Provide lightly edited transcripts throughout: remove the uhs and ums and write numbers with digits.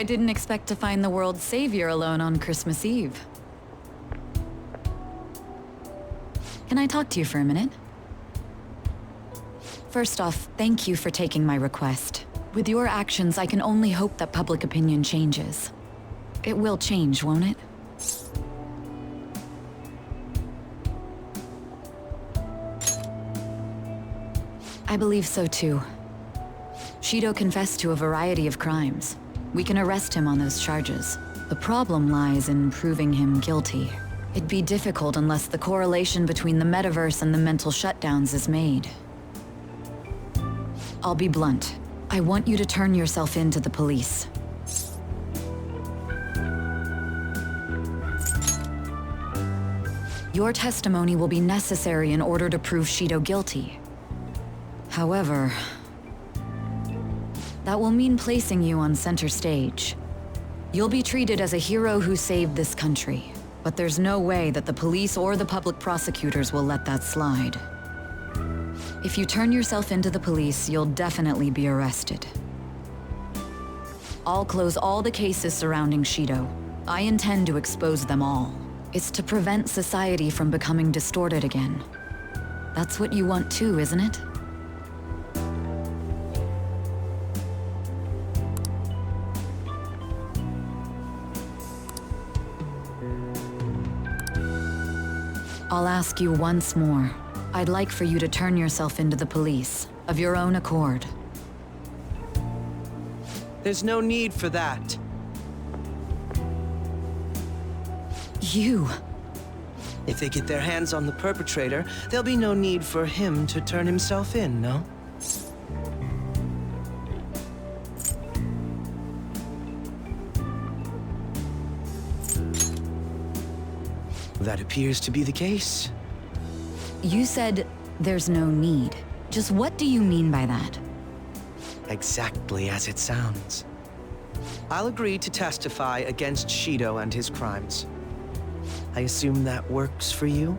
I didn't expect to find the world's savior alone on Christmas Eve. Can I talk to you for a minute? First off, thank you for taking my request. With your actions, I can only hope that public opinion changes. It will change, won't it? I believe so too. Shido confessed to a variety of crimes. We can arrest him on those charges. The problem lies in proving him guilty. It'd be difficult unless the correlation between the metaverse and the mental shutdowns is made. I'll be blunt. I want you to turn yourself in to the police. Your testimony will be necessary in order to prove Shido guilty. However, that will mean placing you on center stage. You'll be treated as a hero who saved this country, but there's no way that the police or the public prosecutors will let that slide. If you turn yourself into the police, you'll definitely be arrested. I'll close all the cases surrounding Shido. I intend to expose them all. It's to prevent society from becoming distorted again. That's what you want too, isn't it? I'll ask you once more. I'd like for you to turn yourself into the police, of your own accord. There's no need for that. You! If they get their hands on the perpetrator, there'll be no need for him to turn himself in, no? That appears to be the case. You said there's no need. Just what do you mean by that? Exactly as it sounds. I'll agree to testify against Shido and his crimes. I assume that works for you?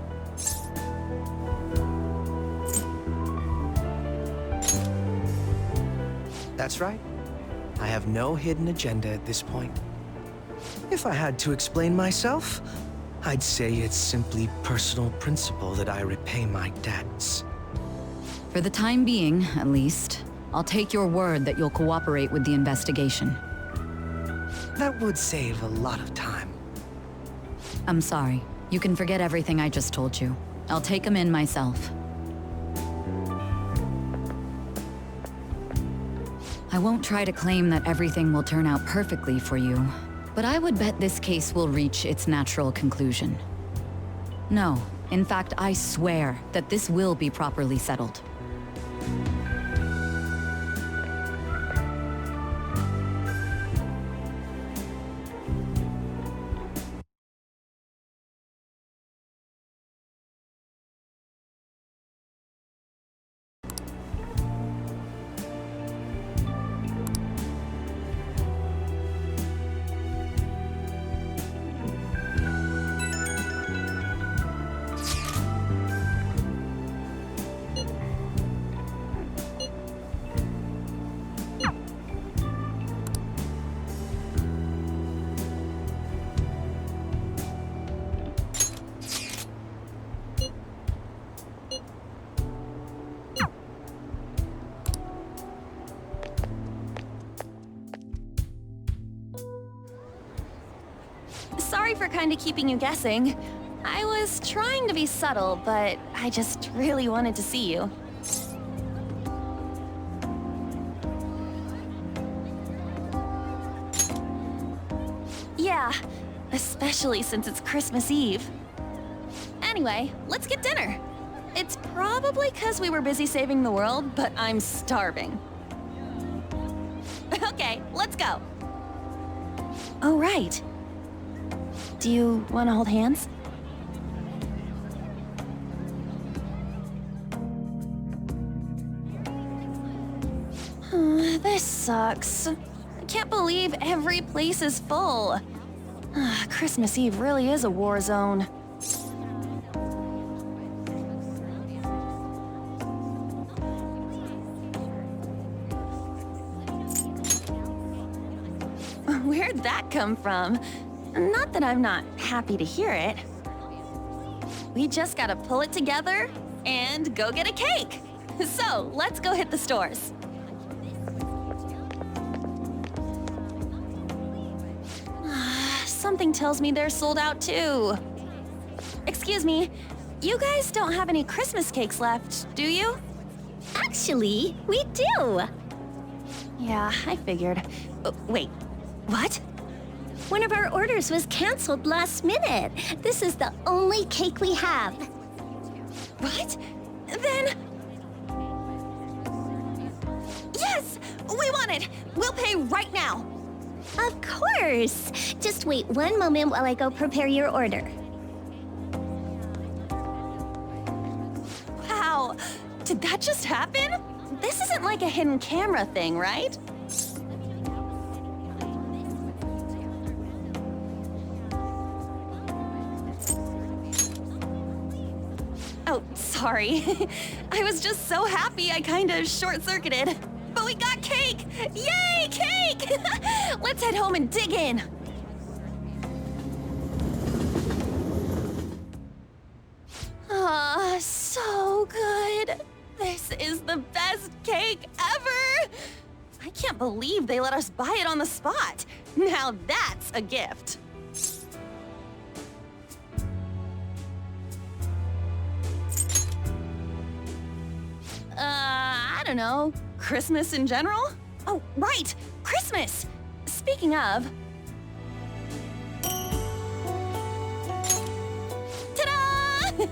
That's right. I have no hidden agenda at this point. If I had to explain myself, I'd say it's simply personal principle that I repay my debts. For the time being, at least, I'll take your word that you'll cooperate with the investigation. That would save a lot of time. I'm sorry. You can forget everything I just told you. I'll take him in myself. I won't try to claim that everything will turn out perfectly for you, but I would bet this case will reach its natural conclusion. No, in fact, I swear that this will be properly settled. Sorry for kinda keeping you guessing. I was trying to be subtle, but I just really wanted to see you. Yeah, especially since it's Christmas Eve. Anyway, let's get dinner. It's probably 'cause we were busy saving the world, but I'm starving. Okay, let's go. Oh, right. Do you want to hold hands? This sucks. I can't believe every place is full. Christmas Eve really is a war zone. Where'd that come from? Not that I'm not happy to hear it. We just gotta pull it together and go get a cake. So, let's go hit the stores. Something tells me they're sold out too. Excuse me, you guys don't have any Christmas cakes left, do you? Actually, we do. Yeah, I figured. Wait, what? One of our orders was canceled last minute. This is the only cake we have. What? Then... Yes! We want it! We'll pay right now! Of course. Just wait one moment while I go prepare your order. Wow! Did that just happen? This isn't like a hidden camera thing, right? Oh, sorry. I was just so happy I kinda short-circuited. But we got cake! Yay, cake! Let's head home and dig in. Ah, so good. This is the best cake ever! I can't believe they let us buy it on the spot. Now that's a gift. I don't know. Christmas in general? Oh, right! Christmas! Speaking of... Ta-da!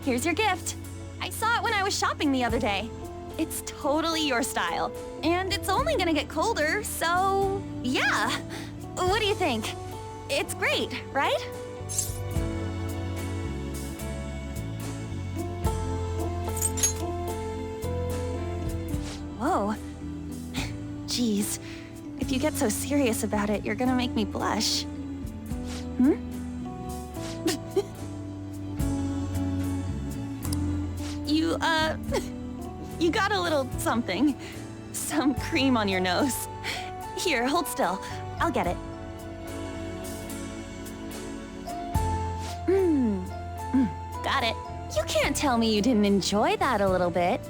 Here's your gift. I saw it when I was shopping the other day. It's totally your style. And it's only gonna get colder, so... yeah! What do you think? It's great, right? Whoa. Jeez. If you get so serious about it, you're gonna make me blush. Hmm? You got a little something. Some cream on your nose. Here, hold still. I'll get it. Got it. You can't tell me you didn't enjoy that a little bit.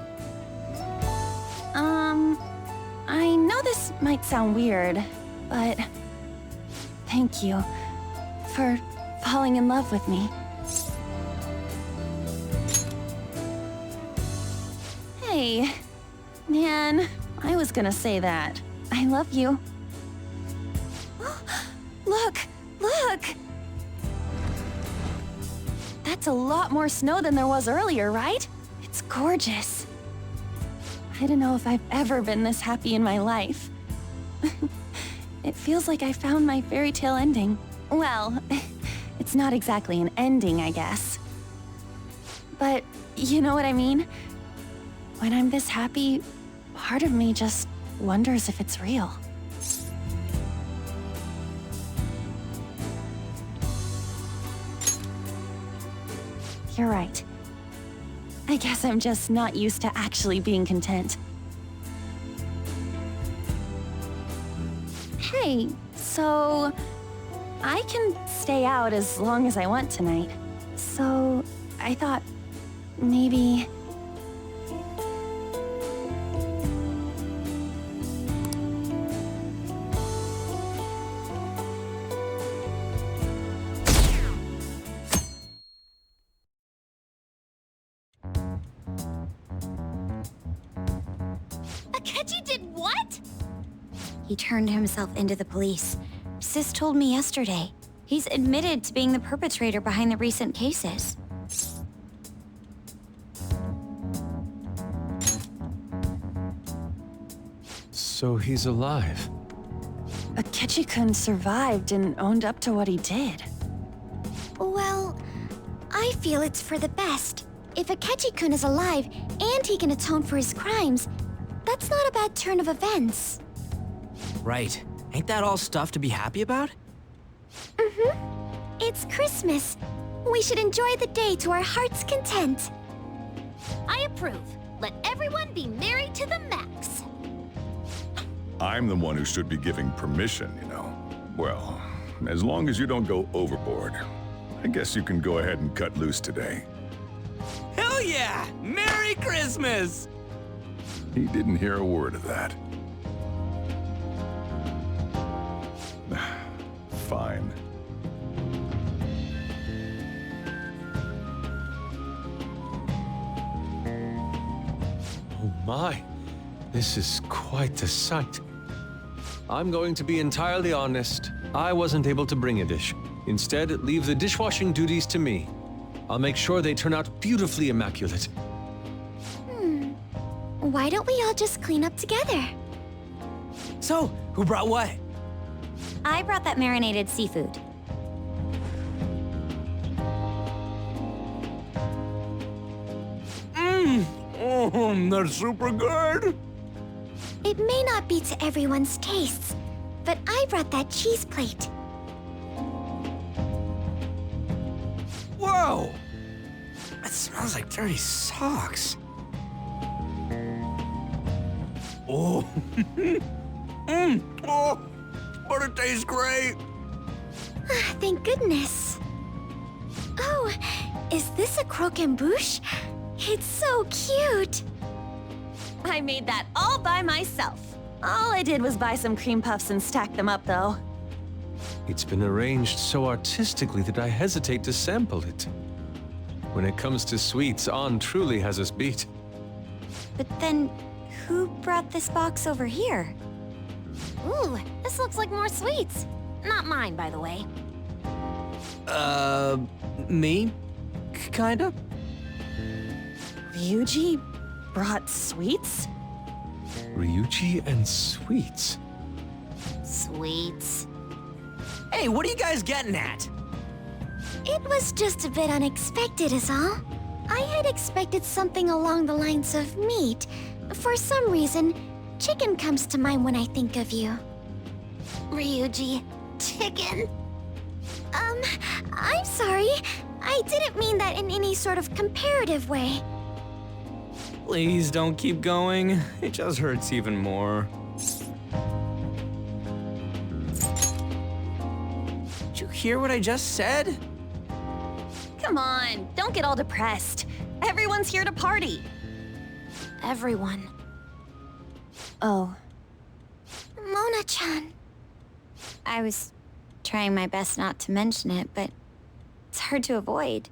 I know this might sound weird, but thank you for falling in love with me. Hey, man, I was gonna say that. I love you. Look, look! That's a lot more snow than there was earlier, right? It's gorgeous. I don't know if I've ever been this happy in my life. It feels like I found my fairy tale ending. Well, it's not exactly an ending, I guess. But you know what I mean? When I'm this happy, part of me just wonders if it's real. You're right. I guess I'm just not used to actually being content. Hey, so... I can stay out as long as I want tonight. So, I thought maybe... Akechi did what? He turned himself into the police. Sis told me yesterday. He's admitted to being the perpetrator behind the recent cases. So he's alive. Akechi-kun survived and owned up to what he did. Well, I feel it's for the best. If Akechi-kun is alive and he can atone for his crimes, that's not a bad turn of events. Right. Ain't that all stuff to be happy about? It's Christmas. We should enjoy the day to our heart's content. I approve. Let everyone be merry to the max. I'm the one who should be giving permission, you know. Well, as long as you don't go overboard, I guess you can go ahead and cut loose today. Hell yeah! Merry Christmas! He didn't hear a word of that. Fine. Oh my, this is quite a sight. I'm going to be entirely honest. I wasn't able to bring a dish. Instead, leave the dishwashing duties to me. I'll make sure they turn out beautifully immaculate. Why don't we all just clean up together? So, who brought what? I brought that marinated seafood. That's super good! It may not be to everyone's tastes, but I brought that cheese plate. Whoa! That smells like dirty socks. Oh. Oh, but it tastes great. Thank goodness. Oh, is this a croquembouche? It's so cute. I made that all by myself. All I did was buy some cream puffs and stack them up, though. It's been arranged so artistically that I hesitate to sample it. When it comes to sweets, An truly has us beat. But then, who brought this box over here? Ooh, this looks like more sweets. Not mine, by the way. Me? Kinda? Ryuji brought sweets? Ryuji and sweets. Sweets. Hey, what are you guys getting at? It was just a bit unexpected is all. I had expected something along the lines of meat. For some reason, chicken comes to mind when I think of you. Ryuji, chicken? I'm sorry. I didn't mean that in any sort of comparative way. Please don't keep going. It just hurts even more. Did you hear what I just said? Come on, don't get all depressed. Everyone's here to party. Everyone. Oh. Mona-chan. I was trying my best not to mention it, but it's hard to avoid.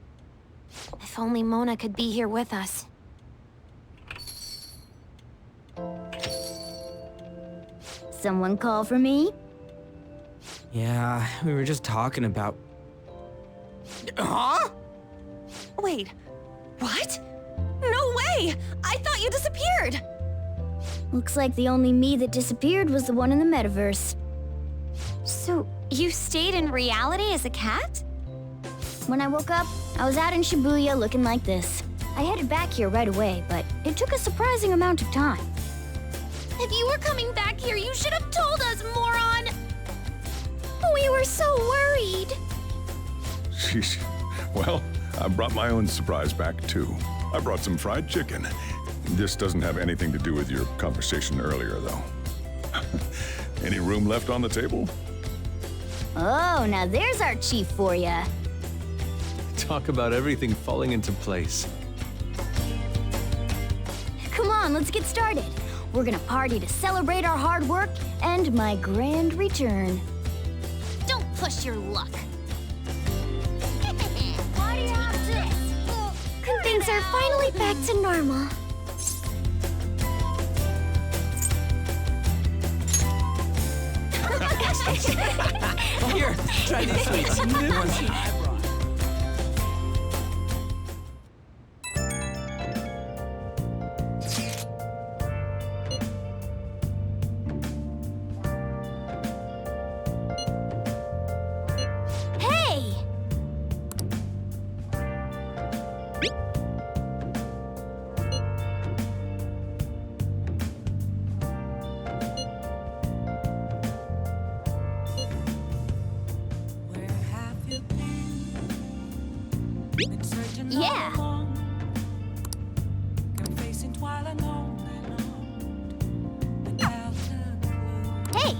If only Mona could be here with us. Someone call for me? Yeah, we were just talking about... Huh? Wait, what? No way! I thought you disappeared! Looks like the only me that disappeared was the one in the metaverse. So, you stayed in reality as a cat? When I woke up, I was out in Shibuya looking like this. I headed back here right away, but it took a surprising amount of time. If you were coming back here, you should have told us, moron! We were so worried. Sheesh. Well, I brought my own surprise back, too. I brought some fried chicken. This doesn't have anything to do with your conversation earlier, though. Any room left on the table? Oh, now there's our chief for ya. Talk about everything falling into place. Come on, let's get started. We're gonna party to celebrate our hard work and my grand return. Don't push your luck. Things are finally back to normal. Here, try these sweets. The ones I brought. Hey! Yeah! Hey!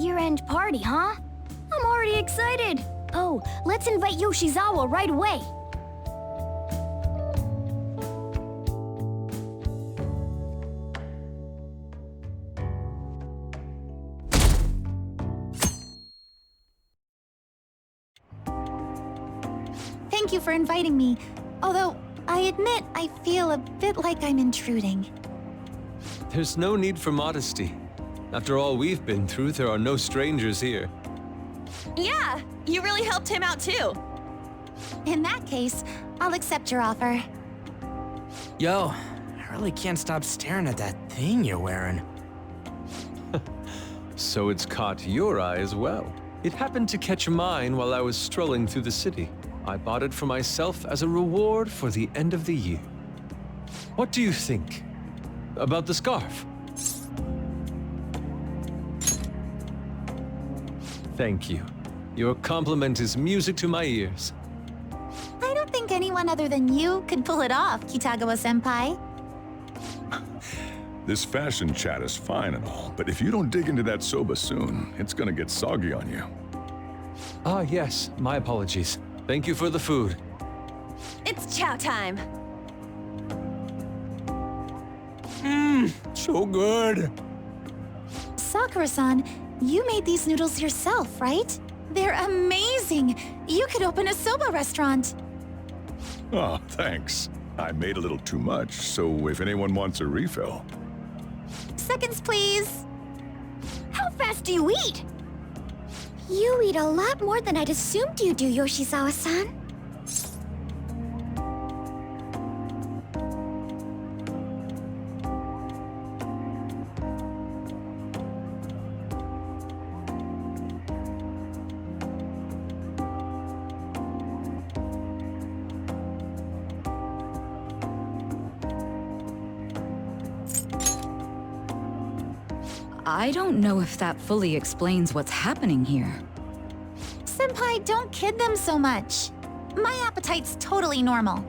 year-end party, huh? I'm already excited. Oh, let's invite Yoshizawa right away. Thank you for inviting me. Although, I admit I feel a bit like I'm intruding. There's no need for modesty. After all we've been through, there are no strangers here. Yeah, you really helped him out too. In that case, I'll accept your offer. Yo, I really can't stop staring at that thing you're wearing. So it's caught your eye as well. It happened to catch mine while I was strolling through the city. I bought it for myself as a reward for the end of the year. What do you think about the scarf? Thank you. Your compliment is music to my ears. I don't think anyone other than you could pull it off, Kitagawa-senpai. This fashion chat is fine and all, but if you don't dig into that soba soon, it's gonna get soggy on you. Ah, yes. My apologies. Thank you for the food. It's chow time. So good. Sakura-san, you made these noodles yourself, right? They're amazing! You could open a soba restaurant. Oh, thanks. I made a little too much, so if anyone wants a refill. Seconds, please. How fast do you eat? You eat a lot more than I'd assumed you do, Yoshizawa-san. I don't know if that fully explains what's happening here. Senpai, don't kid them so much. My appetite's totally normal.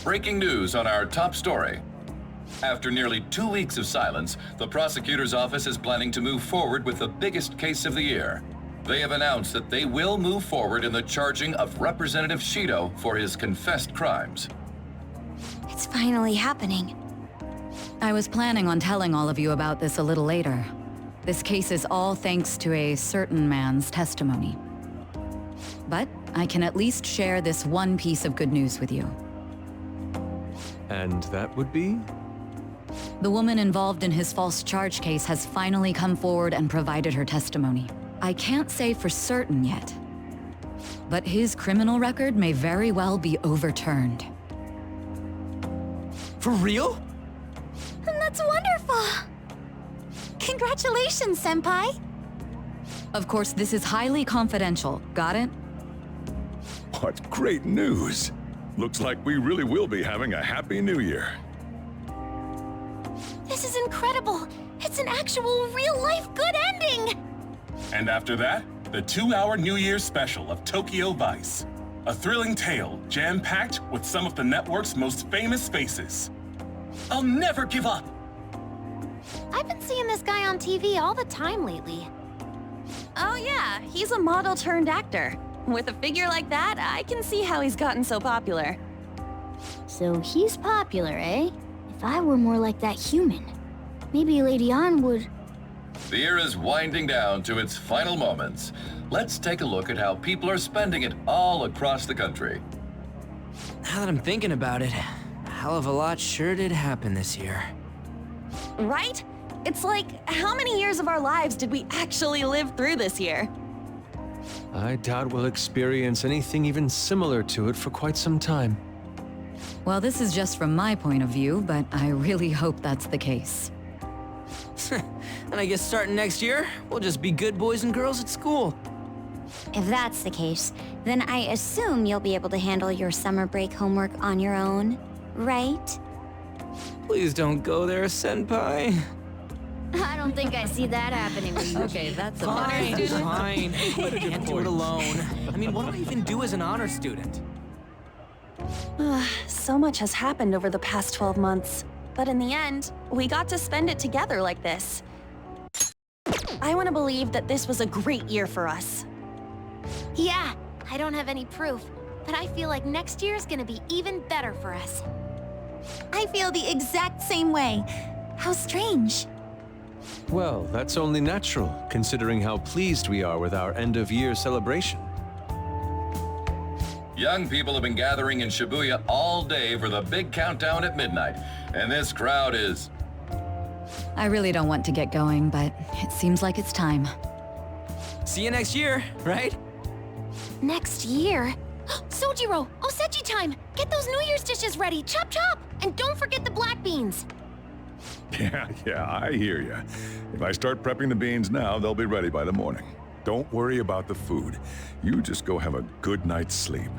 Breaking news on our top story. After nearly 2 weeks of silence, the prosecutor's office is planning to move forward with the biggest case of the year. They have announced that they will move forward in the charging of Representative Shido for his confessed crimes. It's finally happening. I was planning on telling all of you about this a little later. This case is all thanks to a certain man's testimony. But I can at least share this one piece of good news with you. And that would be? The woman involved in his false charge case has finally come forward and provided her testimony. I can't say for certain yet, but his criminal record may very well be overturned. For real? That's wonderful! Congratulations, Senpai! Of course, this is highly confidential. Got it? What great news! Looks like we really will be having a happy new year. This is incredible! It's an actual real-life good ending! And after that, the 2-hour New Year's special of Tokyo Vice. A thrilling tale, jam-packed with some of the network's most famous faces. I'll never give up! I've been seeing this guy on TV all the time lately. Oh yeah, he's a model turned actor. With a figure like that, I can see how he's gotten so popular. So he's popular, eh? If I were more like that human, maybe Lady Ann would... The year is winding down to its final moments. Let's take a look at how people are spending it all across the country. Now that I'm thinking about it, a hell of a lot sure did happen this year. Right? It's like, how many years of our lives did we actually live through this year? I doubt we'll experience anything even similar to it for quite some time. Well, this is just from my point of view, but I really hope that's the case. And I guess starting next year, we'll just be good boys and girls at school. If that's the case, then I assume you'll be able to handle your summer break homework on your own, right? Please don't go there, Senpai. I don't think I see that happening with you. Okay, that's a Fine, better fine. Can't do it alone. I mean, what do I even do as an honor student? So much has happened over the past 12 months. But in the end, we got to spend it together like this. I want to believe that this was a great year for us. Yeah, I don't have any proof, but I feel like next year is gonna be even better for us. I feel the exact same way. How strange. Well, that's only natural, considering how pleased we are with our end-of-year celebration. Young people have been gathering in Shibuya all day for the big countdown at midnight, and this crowd is... I really don't want to get going, but it seems like it's time. See you next year, right? Next year? Sojiro! Osechi time! Get those New Year's dishes ready! Chop chop! And don't forget the black beans! Yeah, I hear ya. If I start prepping the beans now, they'll be ready by the morning. Don't worry about the food. You just go have a good night's sleep.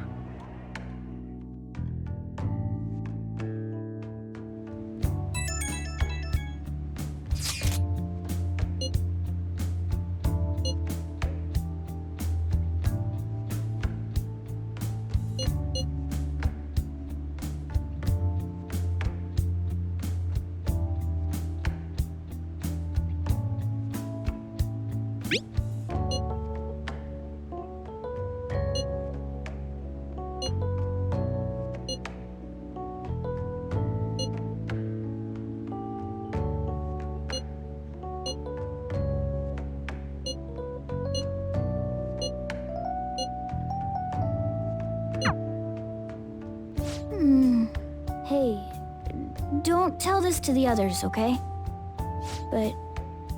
Hey, don't tell this to the others, okay? But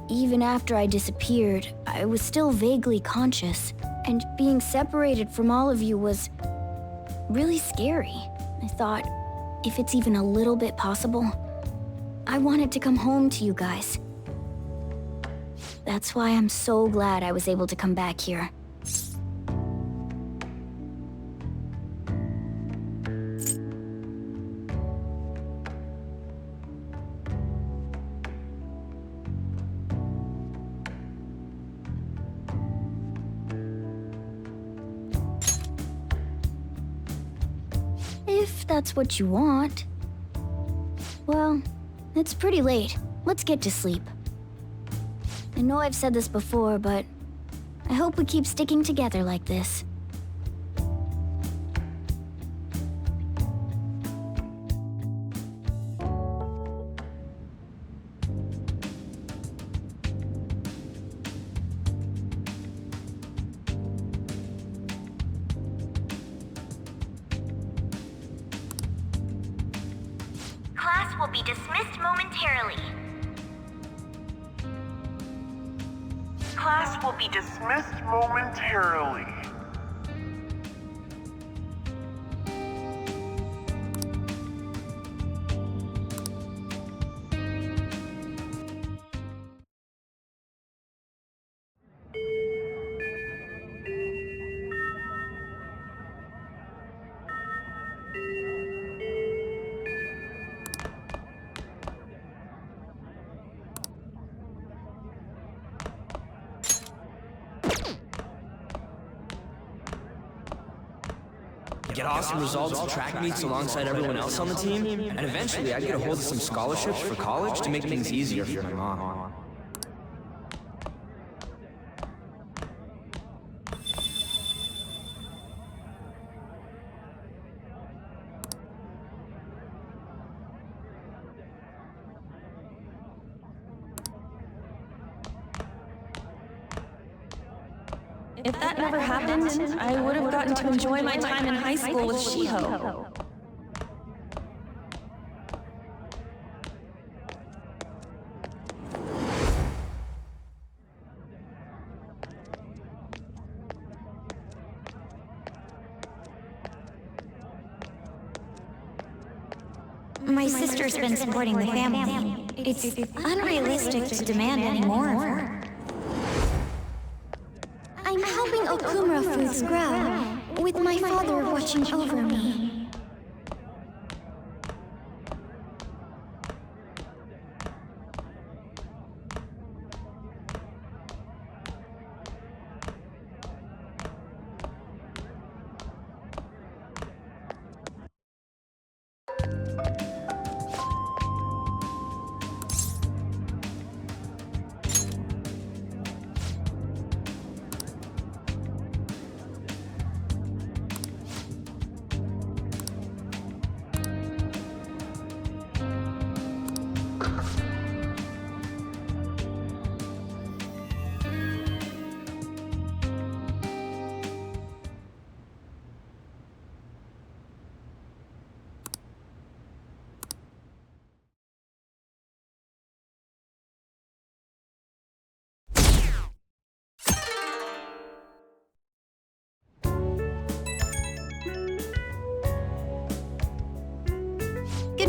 even after I disappeared, I was still vaguely conscious, and being separated from all of you was really scary. I thought, if it's even a little bit possible, I wanted to come home to you guys. That's why I'm so glad I was able to come back here. If that's what you want. Well, it's pretty late. Let's get to sleep. I know I've said this before, but I hope we keep sticking together like this. Class will be dismissed momentarily. Class will be dismissed momentarily. Get awesome results at track meets alongside everyone else on the team, and eventually I'd get a hold of some scholarships for college to make things easier for my mom. If that never happened, I would have gotten to enjoy my time in high school with Shiho. My sister's been supporting the family. It's unrealistic to demand any more of her. I'm helping Okumura Foods grow, with my father watching over me.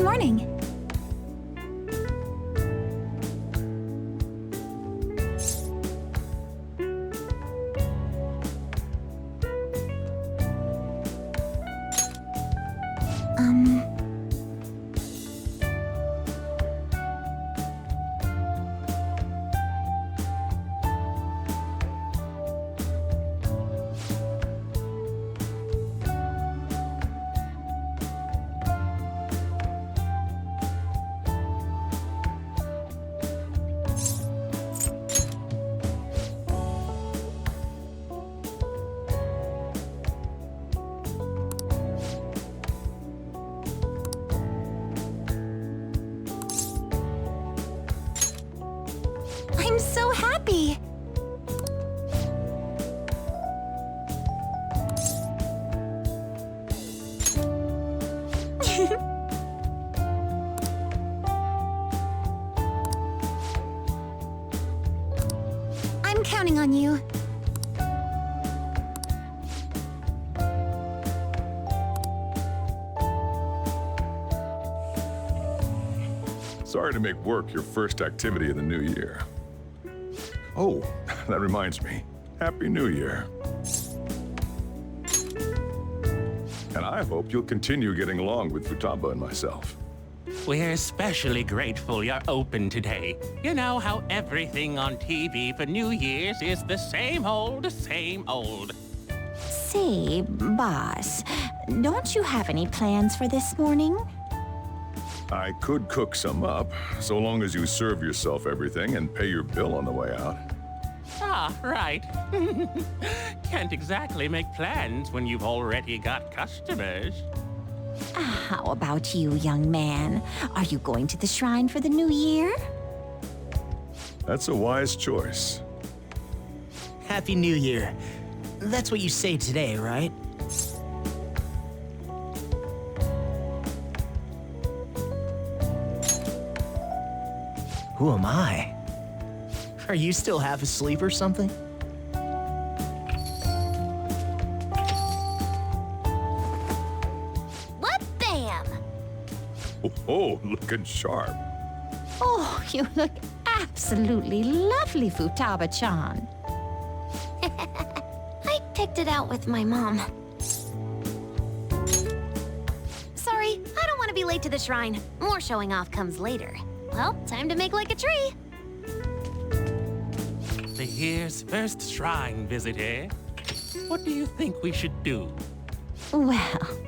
morning. I'm so happy! I'm counting on you. Sorry to make work your first activity of the new year. Oh, that reminds me. Happy New Year. And I hope you'll continue getting along with Futaba and myself. We're especially grateful you're open today. You know how everything on TV for New Year's is the same old, same old. Say, boss, don't you have any plans for this morning? I could cook some up, so long as you serve yourself everything and pay your bill on the way out. Ah, right. Can't exactly make plans when you've already got customers. How about you, young man? Are you going to the shrine for the new year? That's a wise choice. Happy New Year. That's what you say today, right? Who am I? Are you still half asleep or something? What bam! Oh, looking sharp. Oh, you look absolutely lovely, Futaba-chan. I picked it out with my mom. Sorry, I don't want to be late to the shrine. More showing off comes later. Well, time to make like a tree. The year's first shrine visit, eh? What do you think we should do? Well,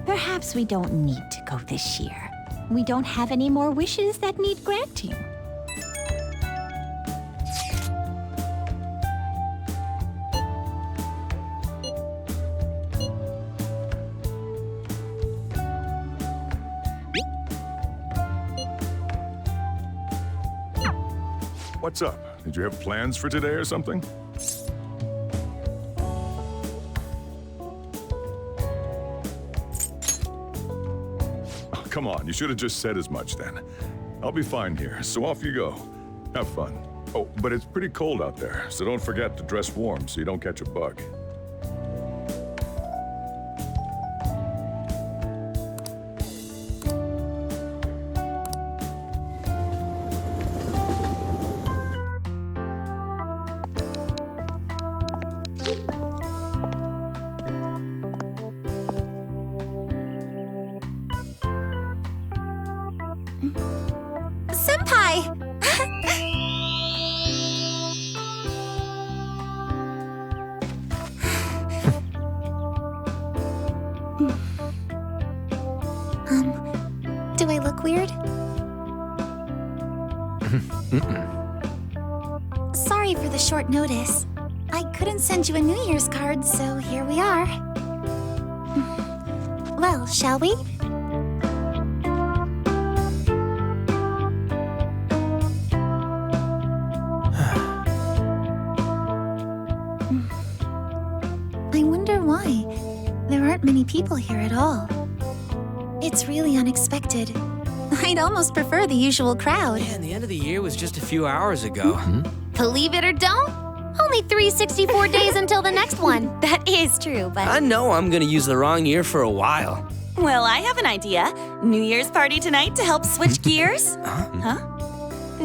perhaps we don't need to go this year. We don't have any more wishes that need granting. What's up? Did you have plans for today or something? Oh, come on, you should have just said as much then. I'll be fine here, so off you go. Have fun. Oh, but it's pretty cold out there, so don't forget to dress warm so you don't catch a bug. Senpai! Do I look weird? Sorry for the short notice. I couldn't send you a New Year's card, so here we are. Well, shall we? I wonder why. There aren't many people here at all. It's really unexpected. I'd almost prefer the usual crowd. Man, the end of the year was just a few hours ago. Believe it or don't, only 364 days until the next one. That is true, but... I know I'm gonna use the wrong year for a while. Well, I have an idea. New Year's party tonight to help switch gears? Huh?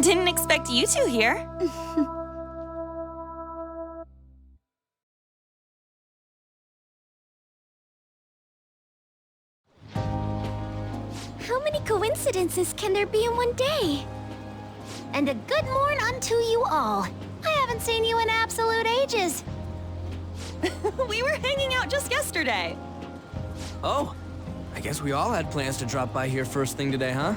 Didn't expect you two here. How many coincidences can there be in one day? And a good morn unto you all. I haven't seen you in absolute ages. We were hanging out just yesterday. Oh, I guess we all had plans to drop by here first thing today, huh?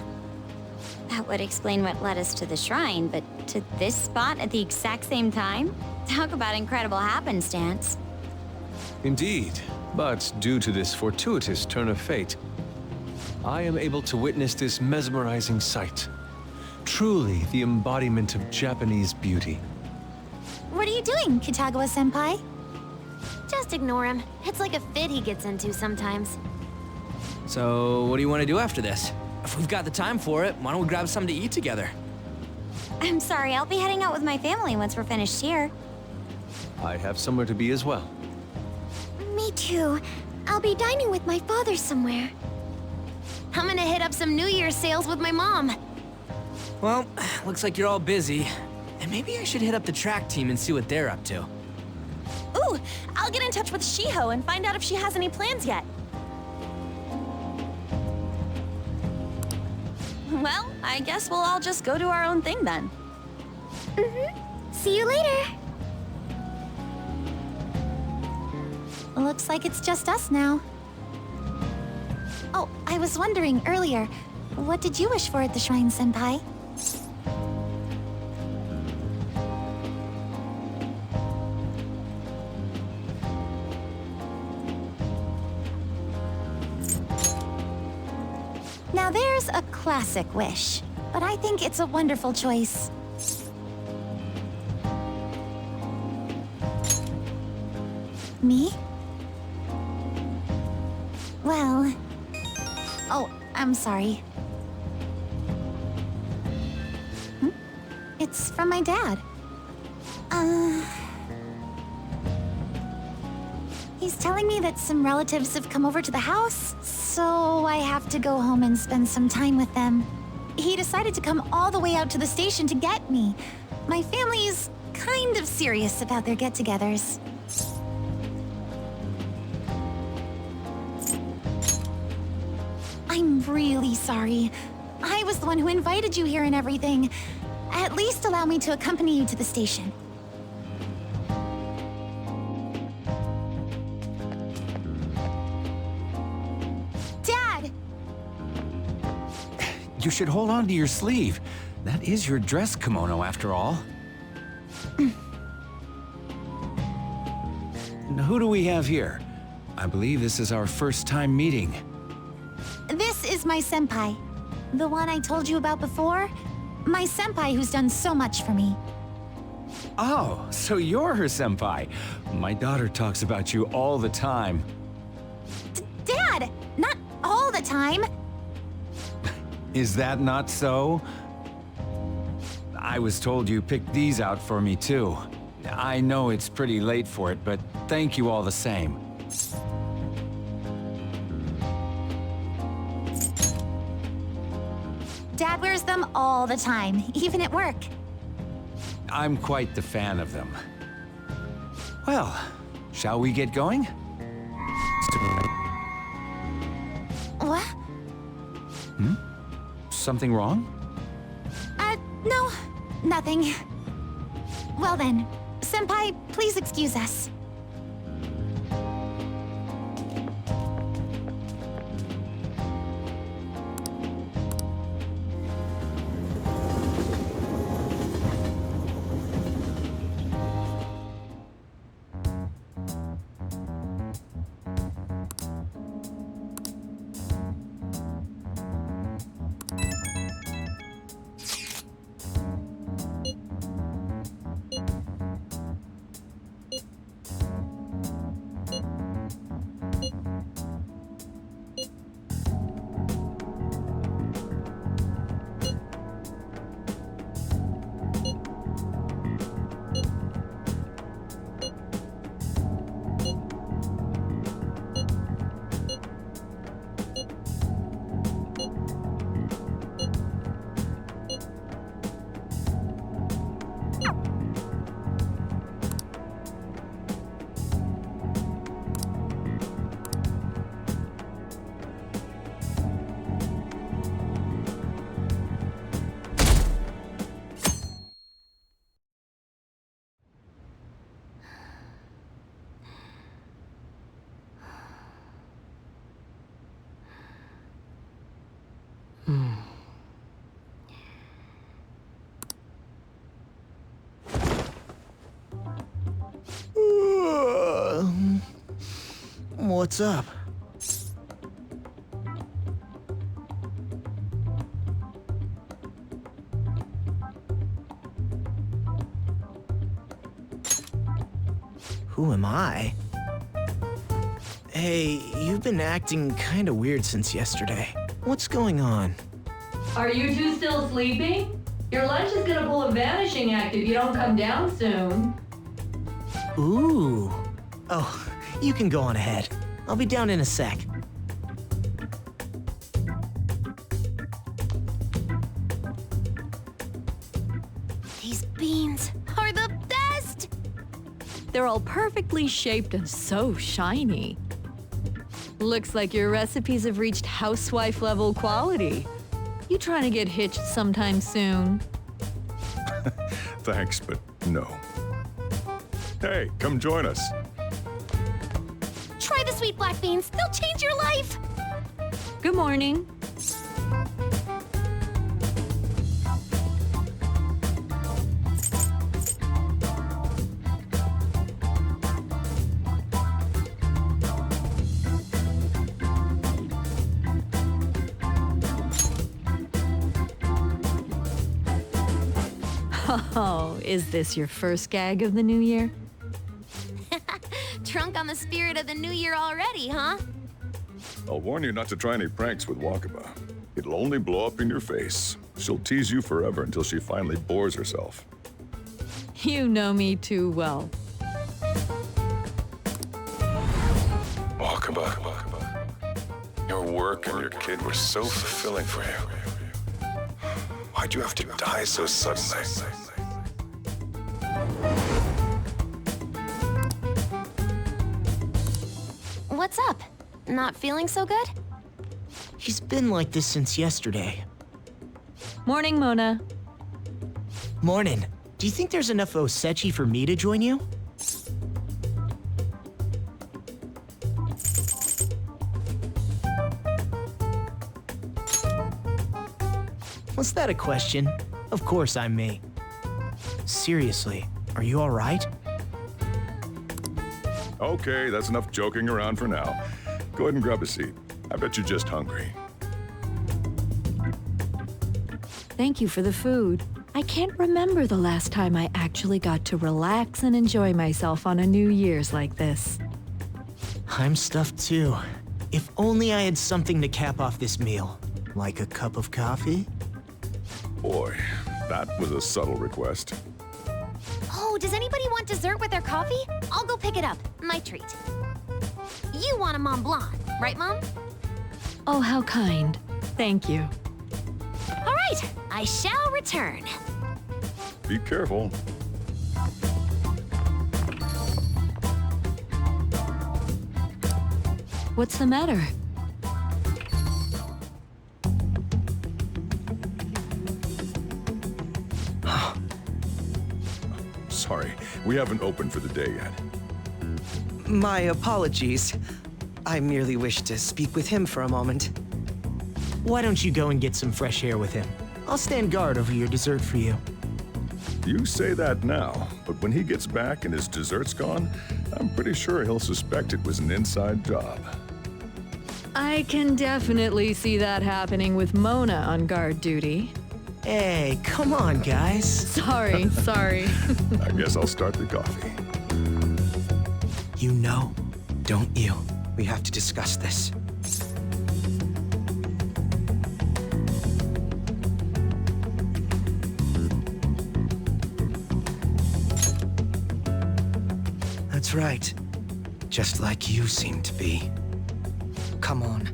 That would explain what led us to the shrine, but to this spot at the exact same time? Talk about incredible happenstance. Indeed, but due to this fortuitous turn of fate, I am able to witness this mesmerizing sight. Truly the embodiment of Japanese beauty. What are you doing, Kitagawa-senpai? Just ignore him. It's like a fit he gets into sometimes. So, what do you want to do after this? If we've got the time for it, why don't we grab something to eat together? I'm sorry, I'll be heading out with my family once we're finished here. I have somewhere to be as well. Me too. I'll be dining with my father somewhere. I'm gonna hit up some New Year's sales with my mom. Well, looks like you're all busy. And maybe I should hit up the track team and see what they're up to. Ooh, I'll get in touch with Shiho and find out if she has any plans yet. Well, I guess we'll all just go do our own thing then. See you later. Looks like it's just us now. Oh, I was wondering earlier, what did you wish for at the shrine, Senpai? Now there's a classic wish, but I think it's a wonderful choice. Me? Well... Oh, I'm sorry. It's from my dad. He's telling me that some relatives have come over to the house, so I have to go home and spend some time with them. He decided to come all the way out to the station to get me. My family is kind of serious about their get-togethers. I'm really sorry. I was the one who invited you here and everything. At least allow me to accompany you to the station. Dad! You should hold on to your sleeve. That is your dress kimono, after all. Now, who do we have here? I believe this is our first time meeting. This is my senpai. The one I told you about before. My senpai who's done so much for me. Oh, so you're her senpai. My daughter talks about you all the time. Dad! Not all the time. Is that not so? I was told you picked these out for me too. I know it's pretty late for it, but thank you all the same. Dad wears them all the time, even at work. I'm quite the fan of them. Well, shall we get going? What? Something wrong? No, nothing. Well then, senpai, please excuse us. What's up? Who am I? Hey, you've been acting kinda weird since yesterday. What's going on? Are you two still sleeping? Your lunch is gonna pull a vanishing act if you don't come down soon. Ooh. Oh, you can go on ahead. I'll be down in a sec. These beans are the best! They're all perfectly shaped and so shiny. Looks like your recipes have reached housewife level quality. You trying to get hitched sometime soon? Thanks, but no. Hey, come join us. Try the sweet black beans. They'll change your life. Good morning. Oh, is this your first gag of the new year? Drunk on the spirit of the new year already, huh? I'll warn you not to try any pranks with Wakaba. It'll only blow up in your face. She'll tease you forever until she finally bores herself. You know me too well. Wakaba, your work and your kid were so fulfilling for you. Why'd you have to die so suddenly? What's up? Not feeling so good? He's been like this since yesterday. Morning, Mona. Morning. Do you think there's enough Osechi for me to join you? Was that a question? Of course I'm me. Seriously, are you all right? Okay, that's enough joking around for now. Go ahead and grab a seat. I bet you're just hungry. Thank you for the food. I can't remember the last time I actually got to relax and enjoy myself on a New Year's like this. I'm stuffed too. If only I had something to cap off this meal. Like a cup of coffee? Boy, that was a subtle request. Oh, does anybody want dessert with their coffee? I'll go pick it up. My treat. You want a Mont Blanc, right, Mom? Oh, how kind. Thank you. All right, I shall return. Be careful. What's the matter? Sorry, we haven't opened for the day yet. My apologies. I merely wish to speak with him for a moment. Why don't you go and get some fresh air with him? I'll stand guard over your dessert for you. You say that now, but when he gets back and his dessert's gone, I'm pretty sure he'll suspect it was an inside job. I can definitely see that happening with Mona on guard duty. Hey, come on, guys. Sorry. I guess I'll start the coffee. You know, don't you? We have to discuss this. That's right. Just like you seem to be. Come on.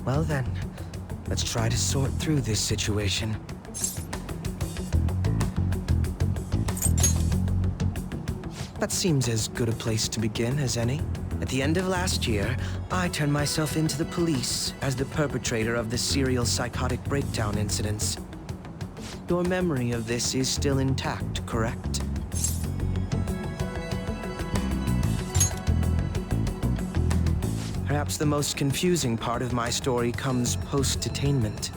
Well then, let's try to sort through this situation. That seems as good a place to begin as any. At the end of last year, I turned myself into the police as the perpetrator of the serial psychotic breakdown incidents. Your memory of this is still intact, correct? Perhaps the most confusing part of my story comes post-detainment.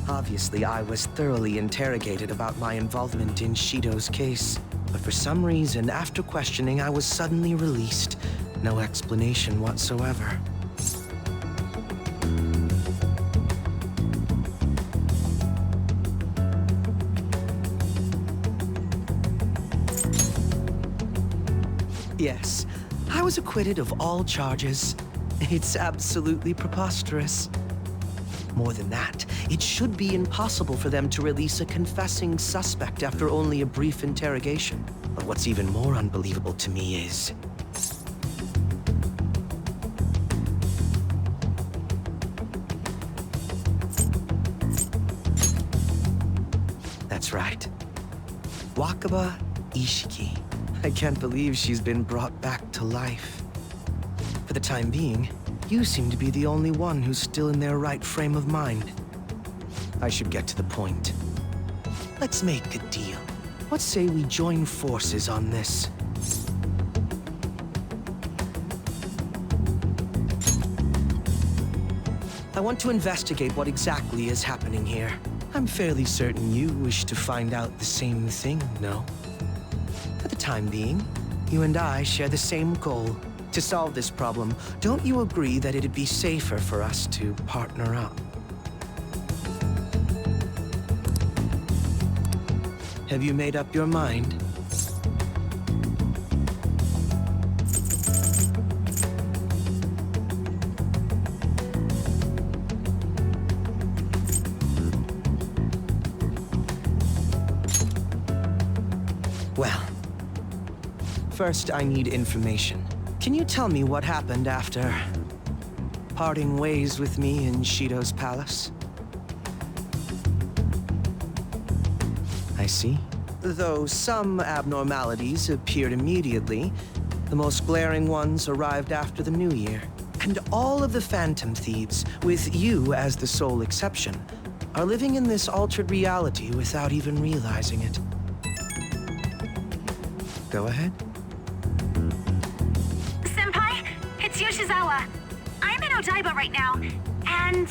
Obviously, I was thoroughly interrogated about my involvement in Shido's case, but for some reason, after questioning, I was suddenly released. No explanation whatsoever. Yes, I was acquitted of all charges. It's absolutely preposterous. More than that, it should be impossible for them to release a confessing suspect after only a brief interrogation. But what's even more unbelievable to me is... That's right. Wakaba Ishiki. I can't believe she's been brought back to life. For the time being, you seem to be the only one who's still in their right frame of mind. I should get to the point. Let's make a deal. What say we join forces on this? I want to investigate what exactly is happening here. I'm fairly certain you wish to find out the same thing, no? For the time being, you and I share the same goal. To solve this problem, don't you agree that it'd be safer for us to partner up? Have you made up your mind? Well, first I need information. Can you tell me what happened after parting ways with me in Shido's palace? I see. Though some abnormalities appeared immediately, the most glaring ones arrived after the New Year. And all of the Phantom Thieves, with you as the sole exception, are living in this altered reality without even realizing it. Go ahead. Senpai, it's Yoshizawa. I'm in Odaiba right now, and,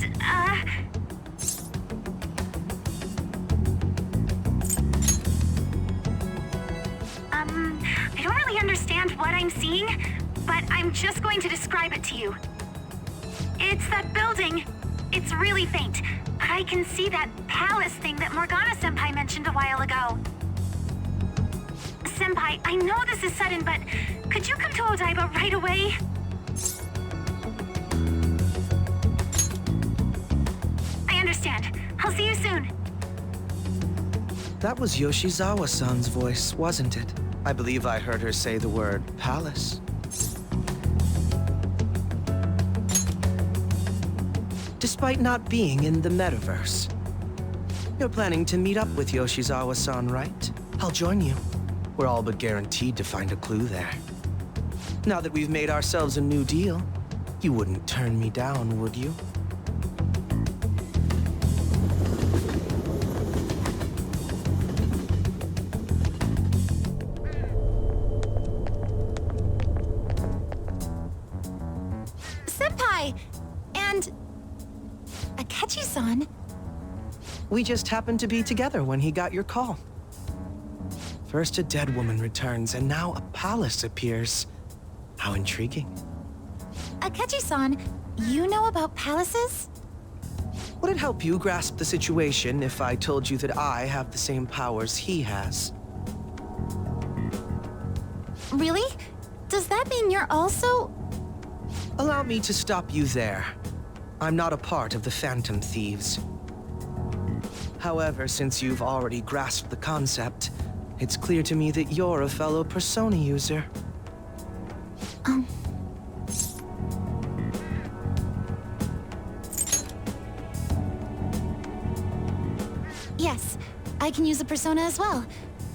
I don't really understand what I'm seeing, but I'm just going to describe it to you. It's that building. It's really faint, but I can see that palace thing that Morgana-senpai mentioned a while ago. Senpai, I know this is sudden, but could you come to Odaiba right away? I understand. I'll see you soon. That was Yoshizawa-san's voice, wasn't it? I believe I heard her say the word palace. Despite not being in the metaverse. You're planning to meet up with Yoshizawa-san, right? I'll join you. We're all but guaranteed to find a clue there. Now that we've made ourselves a new deal, you wouldn't turn me down, would you? Senpai! And... Akechi-san? We just happened to be together when he got your call. First a dead woman returns, and now a palace appears. How intriguing. Akechi-san, you know about palaces? Would it help you grasp the situation if I told you that I have the same powers he has? Really? Does that mean you're also... Allow me to stop you there. I'm not a part of the Phantom Thieves. However, since you've already grasped the concept, it's clear to me that you're a fellow Persona user. Yes, I can use a Persona as well.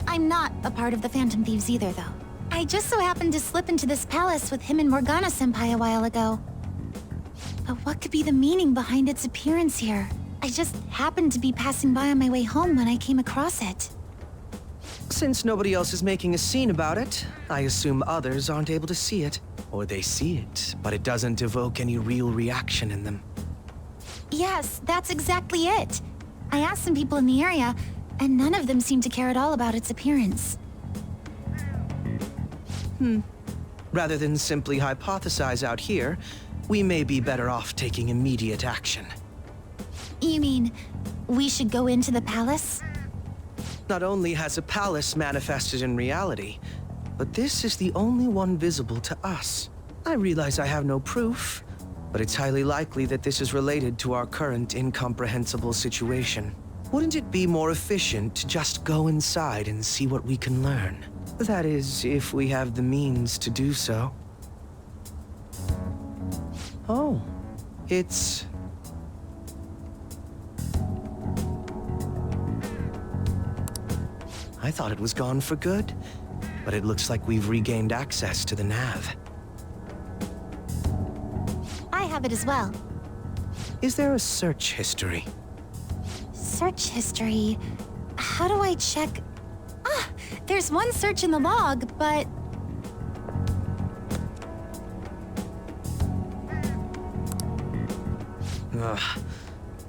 I'm not a part of the Phantom Thieves either, though. I just so happened to slip into this palace with him and Morgana-senpai a while ago. But what could be the meaning behind its appearance here? I just happened to be passing by on my way home when I came across it. Since nobody else is making a scene about it, I assume others aren't able to see it. Or they see it, but it doesn't evoke any real reaction in them. Yes, that's exactly it. I asked some people in the area, and none of them seemed to care at all about its appearance. Rather than simply hypothesize out here, we may be better off taking immediate action. You mean, we should go into the palace? Not only has a palace manifested in reality, but this is the only one visible to us. I realize I have no proof, but it's highly likely that this is related to our current incomprehensible situation. Wouldn't it be more efficient to just go inside and see what we can learn? That is, if we have the means to do so. Oh, it's... I thought it was gone for good, but it looks like we've regained access to the nav. I have it as well. Is there a search history? Search history? How do I check? Ah, there's one search in the log, but... Ugh.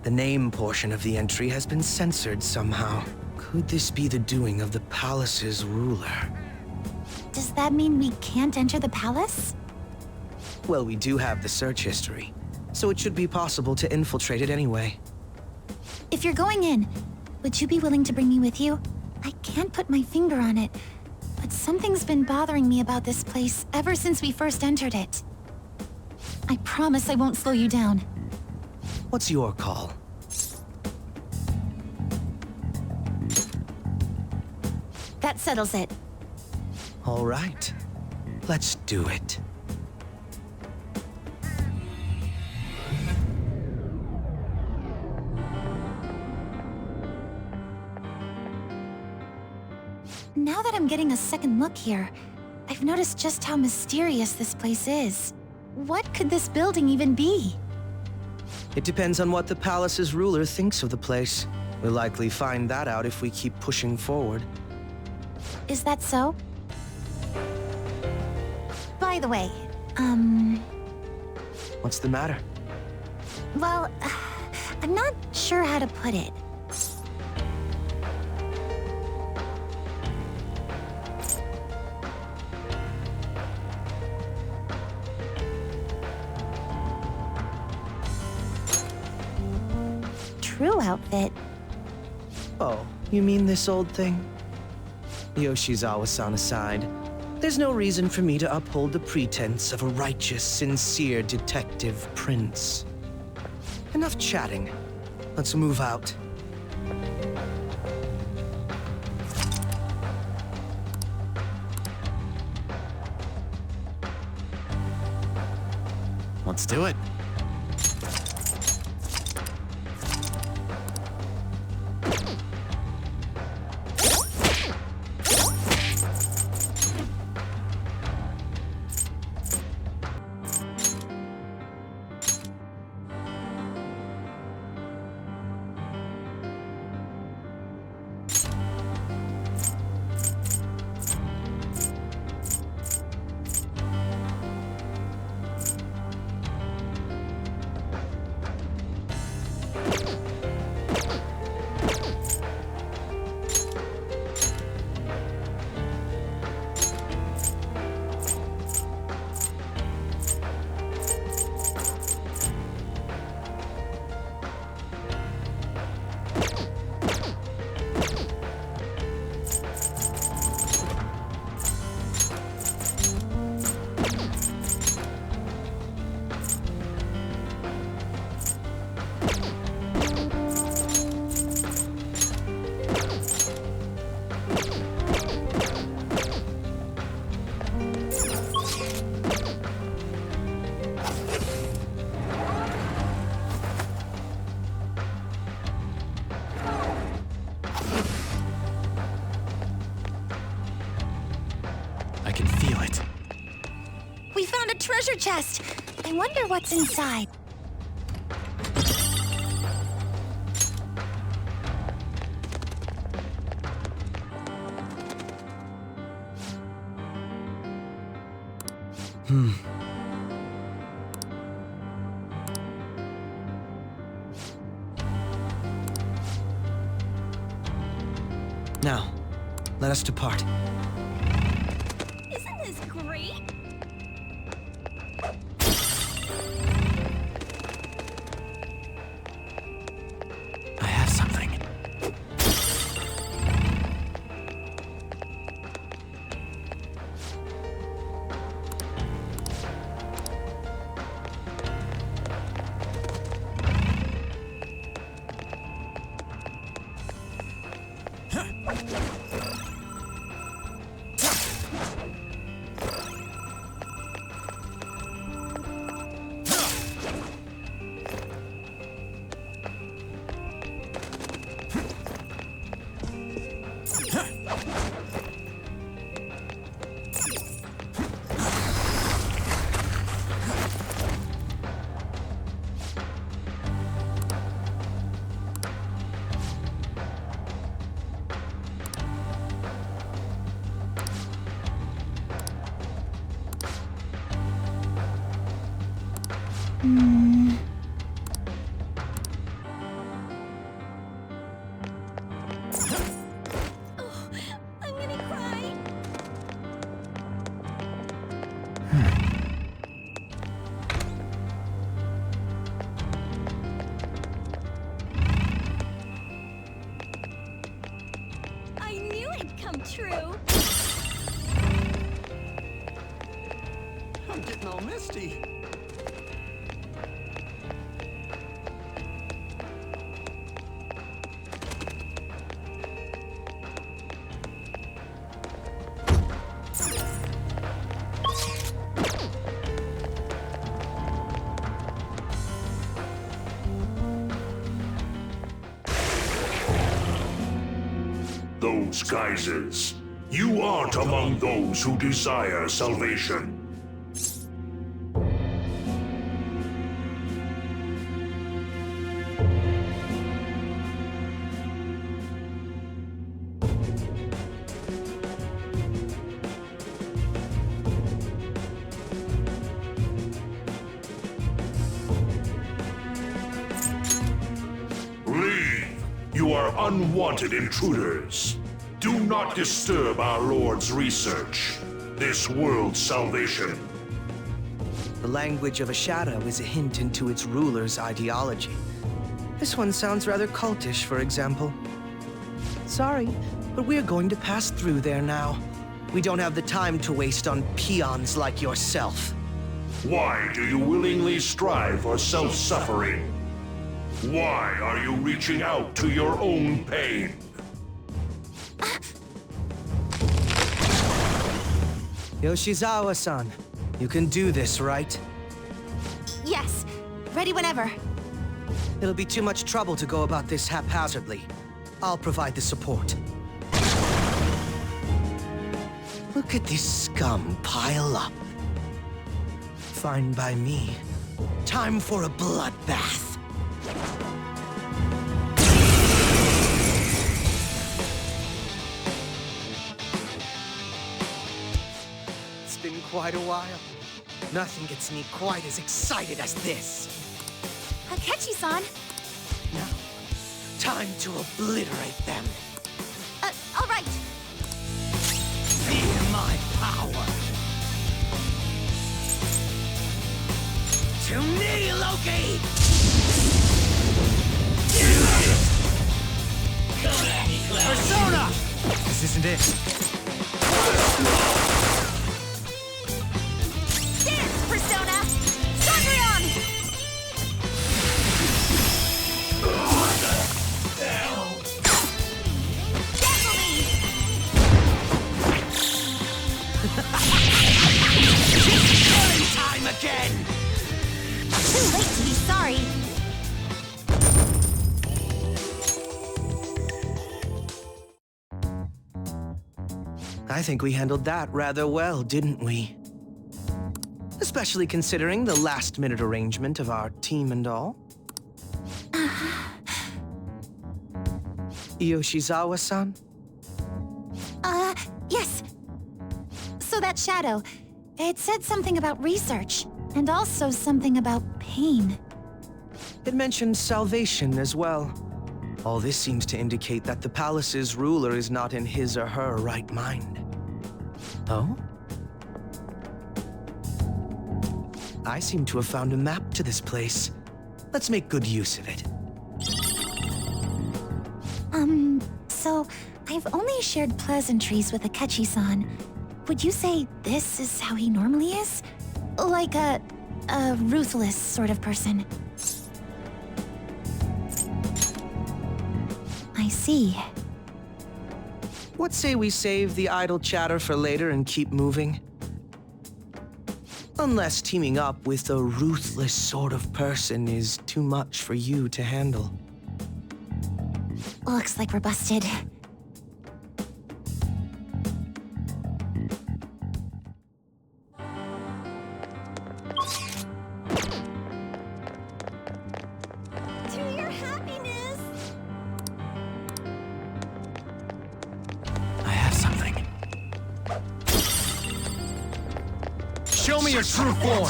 The name portion of the entry has been censored somehow. Could this be the doing of the palace's ruler? Does that mean we can't enter the palace? Well, we do have the search history, so it should be possible to infiltrate it anyway. If you're going in, would you be willing to bring me with you? I can't put my finger on it, but something's been bothering me about this place ever since we first entered it. I promise I won't slow you down. What's your call? That settles it. All right. Let's do it. Now that I'm getting a second look here, I've noticed just how mysterious this place is. What could this building even be? It depends on what the palace's ruler thinks of the place. We'll likely find that out if we keep pushing forward. Is that so? By the way, What's the matter? well, I'm not sure how to put it. True outfit. Oh, you mean this old thing? Yoshizawa-san aside, there's no reason for me to uphold the pretense of a righteous, sincere detective prince. Enough chatting. Let's move out. Let's do it. I can feel it. We found a treasure chest! I wonder what's inside. Now, let us depart. Isn't this great? I have something. I'm gonna cry. I knew it'd come true. I'm getting all misty. Those geysers. You aren't among those who desire salvation. Leave! You are unwanted intruders. Do not disturb our Lord's research. This world's salvation. The language of a shadow is a hint into its ruler's ideology. This one sounds rather cultish, for example. Sorry, but we're going to pass through there now. We don't have the time to waste on peons like yourself. Why do you willingly strive for self-suffering? Why are you reaching out to your own pain? Yoshizawa-san, you can do this, right? Yes, ready whenever. It'll be too much trouble to go about this haphazardly. I'll provide the support. Look at this scum pile up. Fine by me. Time for a bloodbath. It's been quite a while. Nothing gets me quite as excited as this. Akechi-san. Now, time to obliterate them. All right. Feel my power. To me, Loki! Persona! This isn't it. Dance, Persona! Cendrillon! Time again! Too late to be sorry. I think we handled that rather well, didn't we? Especially considering the last-minute arrangement of our team and all. Yoshizawa-san? Yes. So that shadow, It said something about research, and also something about pain. It mentioned salvation as well. All this seems to indicate that the palace's ruler is not in his or her right mind. Oh? I seem to have found a map to this place. Let's make good use of it. So I've only shared pleasantries with Akechi-san. Would you say this is how he normally is? Like a ruthless sort of person. I see. What say we save the idle chatter for later and keep moving? Unless teaming up with a ruthless sort of person is too much for you to handle. Looks like we're busted. To your happiness! I have something. Show me your true form!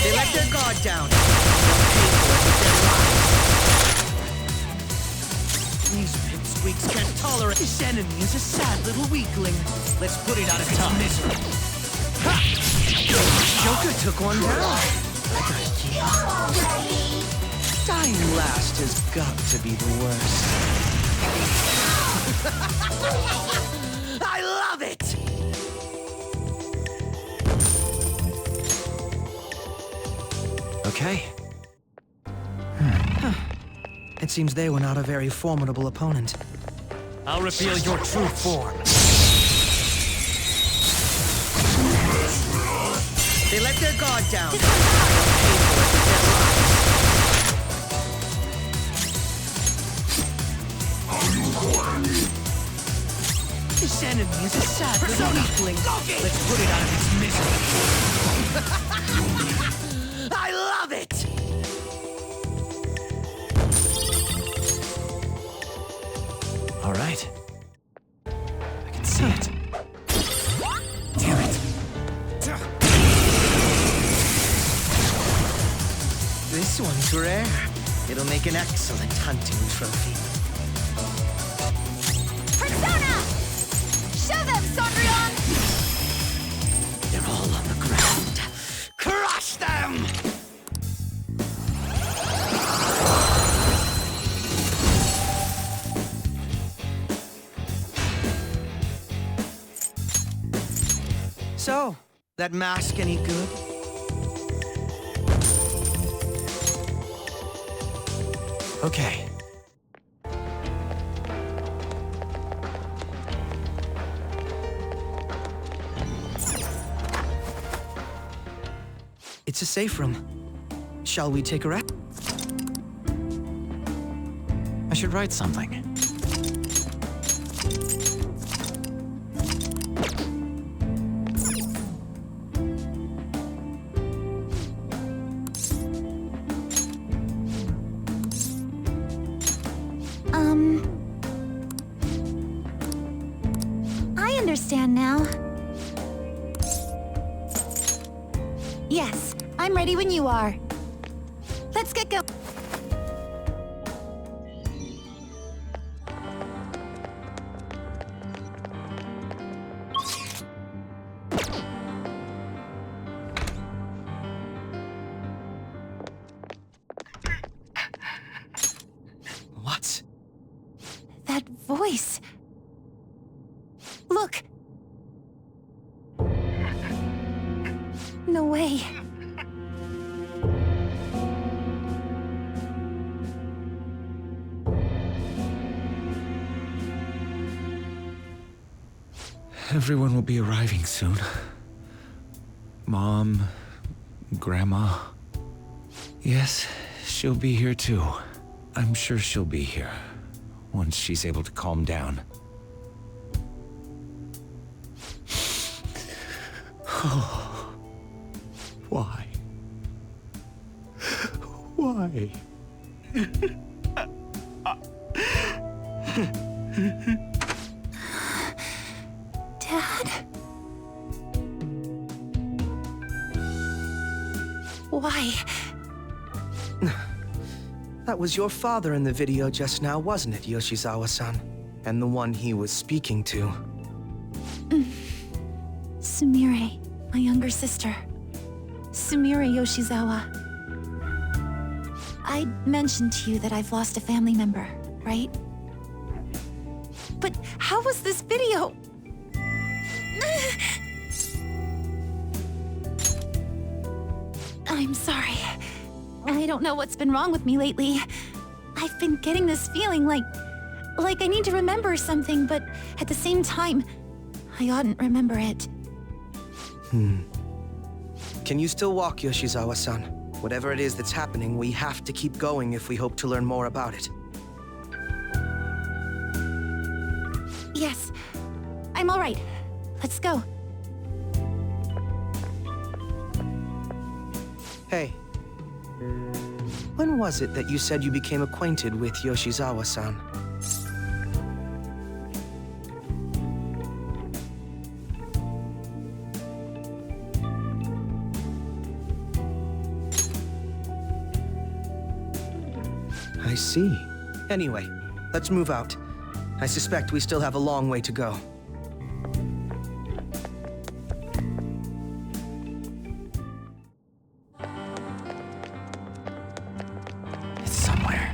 They let their guard down. These pipsqueaks can't tolerate. This enemy is a sad little weakling. Let's put it out of its misery. Ha! Joker took one down. I gotta keep. Dying last has got to be the worst. I love it! Okay. It seems they were not a very formidable opponent. I'll reveal your true form. They let their guard down. This enemy is a sad little weakling. Let's put it out of its misery. I love it! All right. I can see it. Damn it. This one's rare. It'll make an excellent hunting trophy. Persona! Show them, Sondrian! They're all on the ground. Crush them! So, that mask any good? Okay. It's a safe room. Shall we take a rest? I should write something. I understand now. Yes, I'm ready when you are. Let's get going. What? That voice. Look. No way. Everyone will be arriving soon. Mom, Grandma. Yes, she'll be here too. I'm sure she'll be here once she's able to calm down. Why? Why? Why? That was your father in the video just now, wasn't it, Yoshizawa-san? And the one he was speaking to. Sumire, my younger sister. Sumire Yoshizawa. I mentioned to you that I've lost a family member, right? But how was this video? I'm sorry. I don't know what's been wrong with me lately. I've been getting this feeling like I need to remember something, but at the same time, I oughtn't remember it. Can you still walk, Yoshizawa-san? Whatever it is that's happening, we have to keep going if we hope to learn more about it. Yes, I'm all right. Let's go. Hey. When was it that you said you became acquainted with Yoshizawa-san? I see. Anyway, let's move out. I suspect we still have a long way to go. It's somewhere.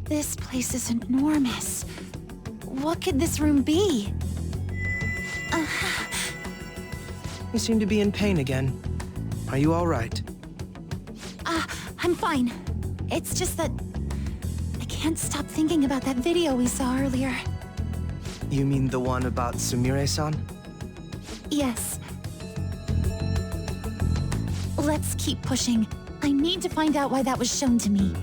This place is enormous. What could this room be? You seem to be in pain again. Are you all right? I'm fine. It's just that I can't stop thinking about that video we saw earlier. You mean the one about Sumire-san? Yes. Let's keep pushing. I need to find out why that was shown to me.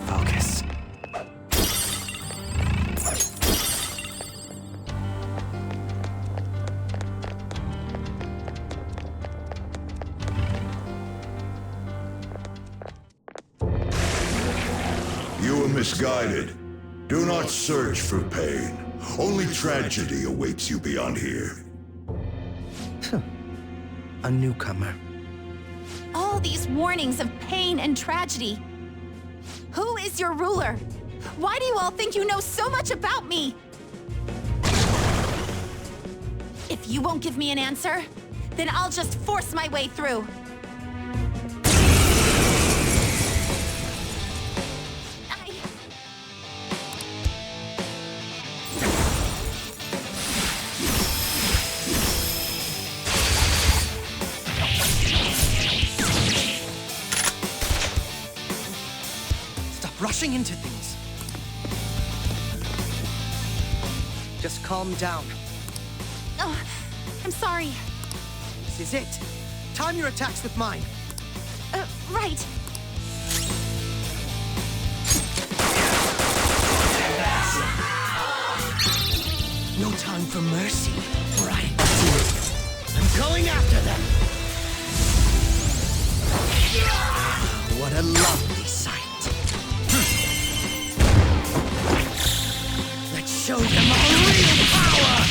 Focus. You were misguided. Do not search for pain. Only tragedy awaits you beyond here. A newcomer. All these warnings of pain and tragedy. Who is your ruler? Why do you all think you know so much about me? If you won't give me an answer, then I'll just force my way through. Rushing into things. Just calm down. Oh, I'm sorry. This is it. Time your attacks with mine. Right. No time for mercy, right? I'm going after them! What a lovely sight. Let's show them our real power!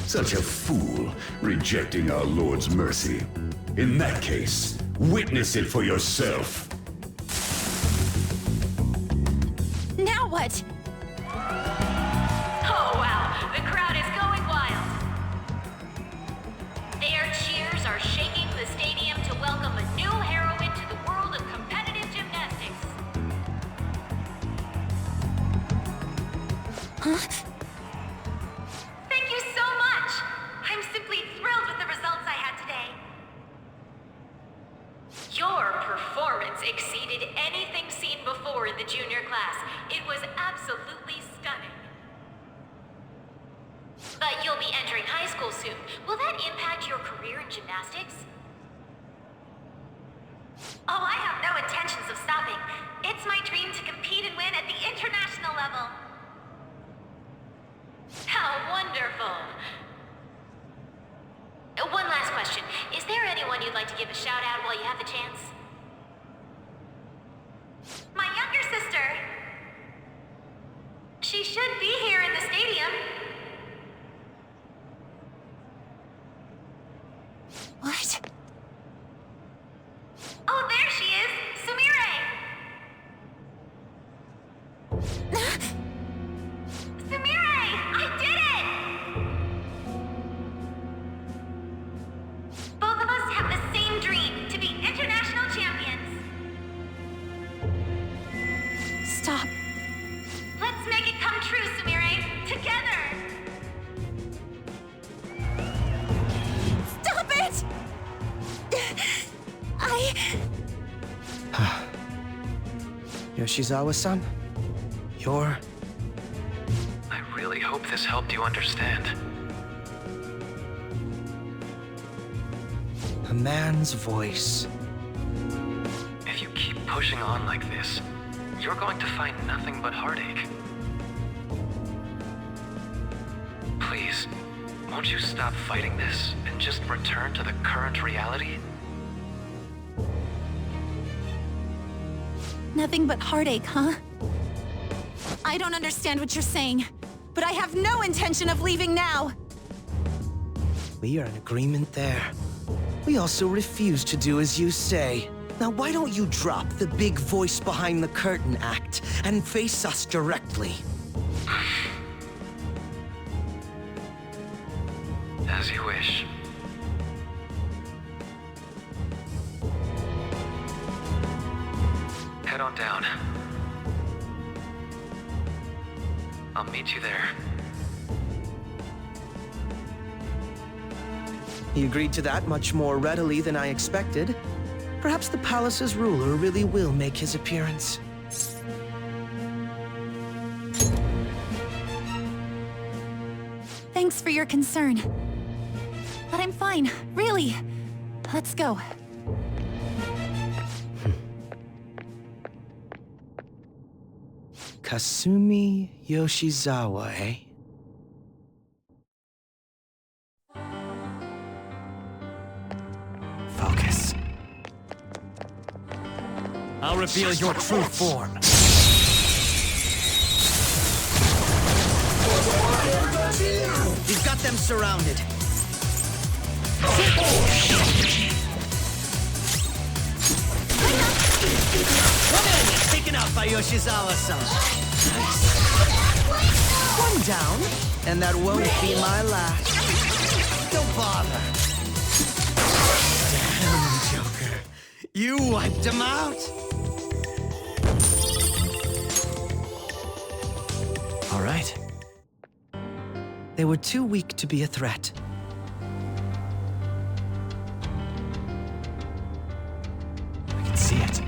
Such a fool, rejecting our Lord's mercy. In that case, witness it for yourself. Now what? Oh, wow. The crowd is going wild. Their cheers are shaking the stadium to welcome a new heroine to the world of competitive gymnastics. exceeded anything seen before in the junior class. It was absolutely stunning. But you'll be entering high school soon. Will that impact your career in gymnastics? Oh, I have no intentions of stopping. It's my dream to compete and win at the international level. How wonderful. One last question. Is there anyone you'd like to give a shout out while you have the chance? My younger sister. She should be here in the stadium. What? Oh, there she is! Sumire! Sumire! I did it! Both of us have the same dream, to be international champions. Stop. Let's make it come true, Sumire! Together! Stop it! Yoshizawa-san, you're... I really hope this helped you understand. a man's voice. If you keep pushing on like this, you're going to find nothing but heartache. Please, won't you stop fighting this and just return to the current reality? Nothing but heartache, huh? I don't understand what you're saying, but I have no intention of leaving now. We are in agreement there. We also refuse to do as you say. Now why don't you drop the big voice behind the curtain act and face us directly? As you wish. Head on down. I'll meet you there. He agreed to that much more readily than I expected. Perhaps the palace's ruler really will make his appearance. Thanks for your concern. But I'm fine, really. Let's go. Kasumi Yoshizawa, eh? Focus. I'll reveal your true form. We've got them surrounded. Taken out by Yoshizawa-san. Nice. One down, and that won't be my last. Don't bother. Damn, Joker. You wiped him out. All right. They were too weak to be a threat. I can see it.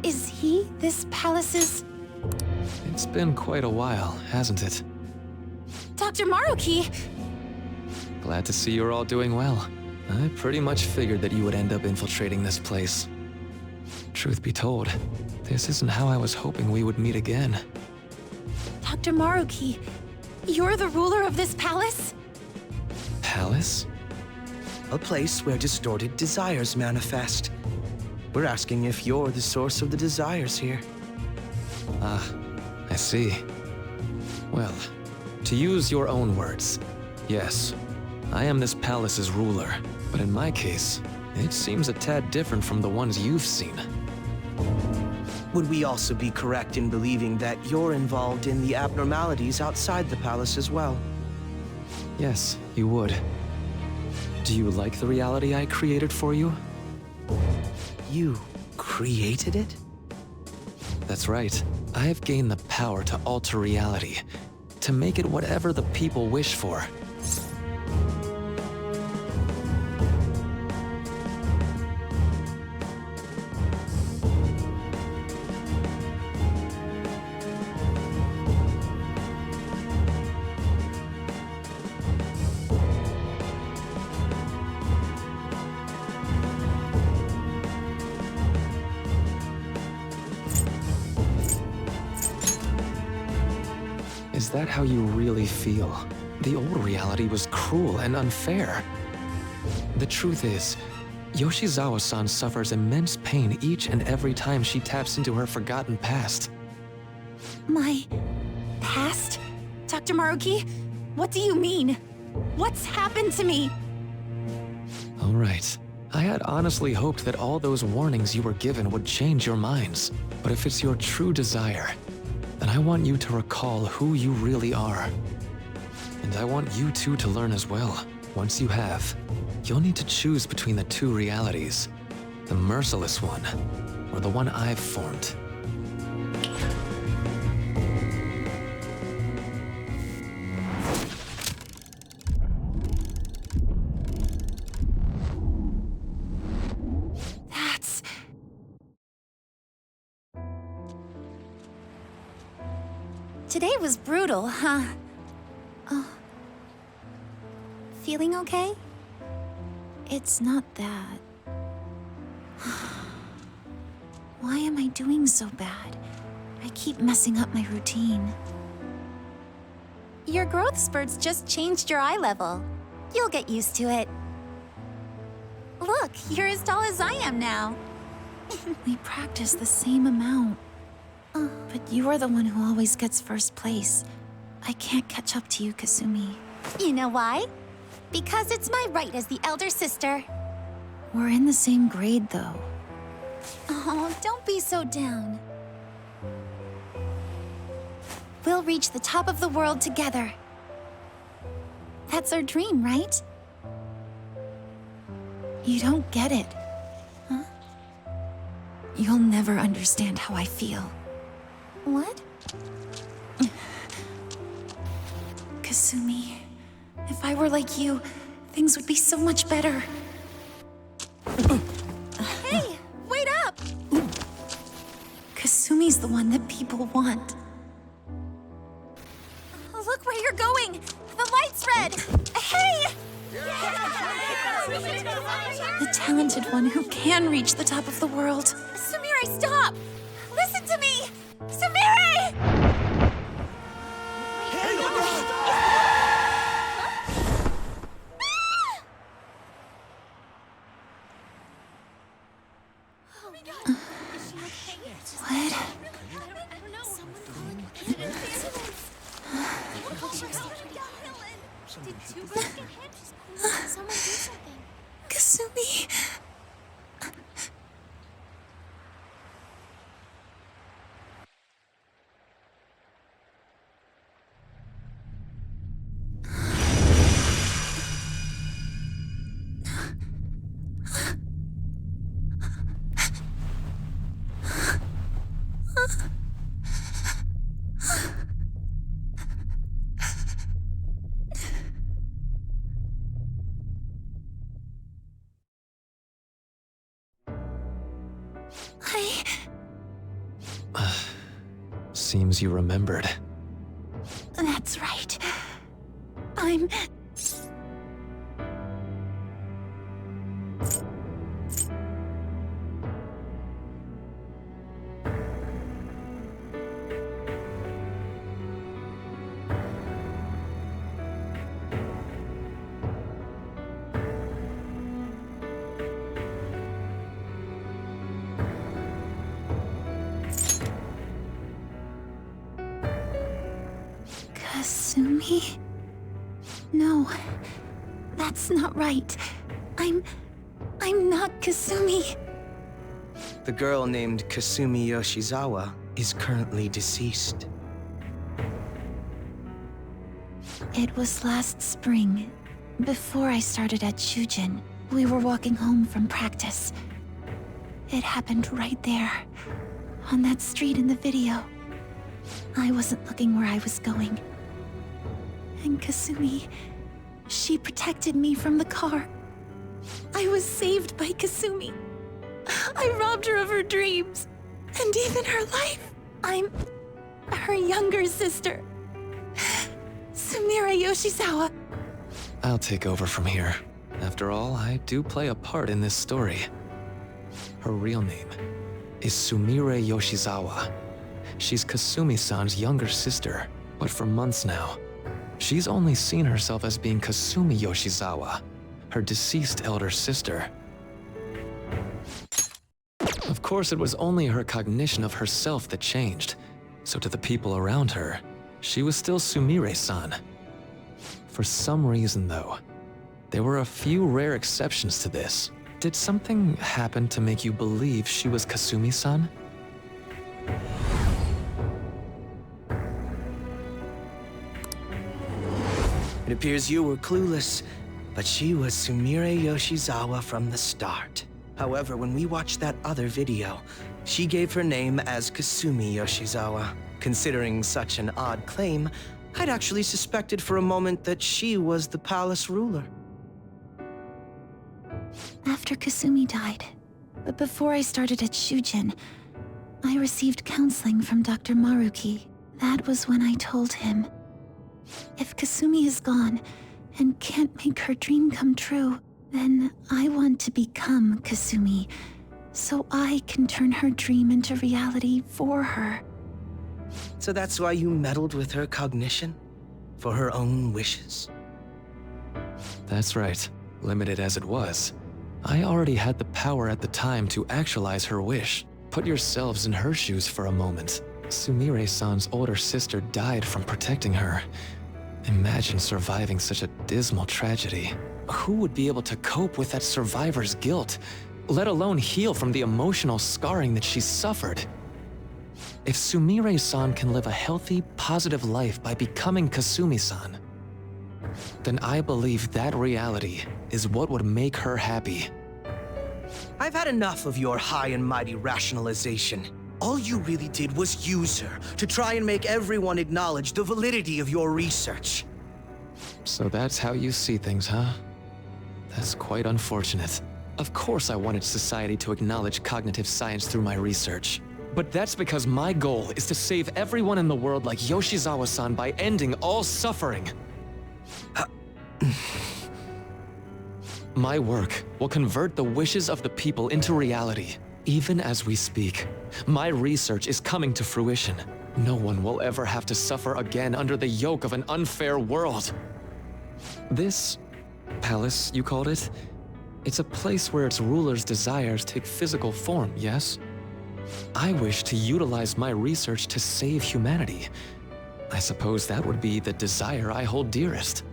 Is he this palace's... It's been quite a while, hasn't it? Dr. Maruki? Glad to see you're all doing well. I pretty much figured that you would end up infiltrating this place. Truth be told, this isn't how I was hoping we would meet again. Dr. Maruki, you're the ruler of this palace? Palace? A place where distorted desires manifest. We're asking if you're the source of the desires here. Ah, I see. Well, to use your own words, yes, I am this palace's ruler, but in my case, it seems a tad different from the ones you've seen. Would we also be correct in believing that you're involved in the abnormalities outside the palace as well? Yes, you would. Do you like the reality I created for you? You created it? That's right. I have gained the power to alter reality, to make it whatever the people wish for. Is that how you really feel? The old reality was cruel and unfair. The truth is, Yoshizawa-san suffers immense pain each and every time she taps into her forgotten past. My past? Dr. Maruki, what do you mean? What's happened to me? All right. I had honestly hoped that all those warnings you were given would change your minds. But if it's your true desire, then I want you to recall who you really are. And I want you two to learn as well. Once you have, you'll need to choose between the two realities. The merciless one, or the one I've formed. Today was brutal, huh? Oh. Feeling okay? It's not that. Why am I doing so bad? I keep messing up my routine. Your growth spurts just changed your eye level. You'll get used to it. Look, you're as tall as I am now. We practice the same amount. But you are the one who always gets first place. I can't catch up to you, Kasumi. You know why? Because it's my right as the elder sister. We're in the same grade, though. Oh, don't be so down. We'll reach the top of the world together. That's our dream, right? You don't get it. Huh? You'll never understand how I feel. What? Kasumi, if I were like you, things would be so much better. Hey, wait up! Kasumi's the one that people want. Look where you're going! The light's red! Hey! The talented one who can reach the top of the world. Sumire, stop! Listen to me! Sumire! Kasumi. Seems you remembered. That's right. I'm... Kasumi? No, that's not right. I'm not Kasumi. The girl named Kasumi Yoshizawa is currently deceased. It was last spring, before I started at Shujin. We were walking home from practice. It happened right there. on that street in the video. I wasn't looking where I was going. And Kasumi, she protected me from the car. I was saved by Kasumi. I robbed her of her dreams, and even her life. I'm her younger sister, Sumire Yoshizawa. I'll take over from here. After all, I do play a part in this story. Her real name is Sumire Yoshizawa. She's Kasumi-san's younger sister, but for months now, she's only seen herself as being Kasumi Yoshizawa, her deceased elder sister. Of course, it was only her cognition of herself that changed, so to the people around her, she was still Sumire-san. For some reason, though, there were a few rare exceptions to this. Did something happen to make you believe she was Kasumi-san? It appears you were clueless, but she was Sumire Yoshizawa from the start. However, when we watched that other video, she gave her name as Kasumi Yoshizawa. Considering such an odd claim, I'd actually suspected for a moment that she was the palace ruler. After Kasumi died, but before I started at Shujin, I received counseling from Dr. Maruki. That was when I told him, if Kasumi is gone and can't make her dream come true, then I want to become Kasumi, so I can turn her dream into reality for her. So that's why you meddled with her cognition? For her own wishes? That's right. Limited as it was, I already had the power at the time to actualize her wish. Put yourselves in her shoes for a moment. Sumire-san's older sister died from protecting her. Imagine surviving such a dismal tragedy. Who would be able to cope with that survivor's guilt, let alone heal from the emotional scarring that she suffered? If Sumire-san can live a healthy, positive life by becoming Kasumi-san, then I believe that reality is what would make her happy. I've had enough of your high and mighty rationalization. All you really did was use her to try and make everyone acknowledge the validity of your research. So that's how you see things, huh? That's quite unfortunate. Of course I wanted society to acknowledge cognitive science through my research. But that's because my goal is to save everyone in the world like Yoshizawa-san by ending all suffering. My work will convert the wishes of the people into reality. Even as we speak, my research is coming to fruition. No one will ever have to suffer again under the yoke of an unfair world. This palace, you called it? It's a place where its ruler's desires take physical form, yes? I wish to utilize my research to save humanity. I suppose that would be the desire I hold dearest.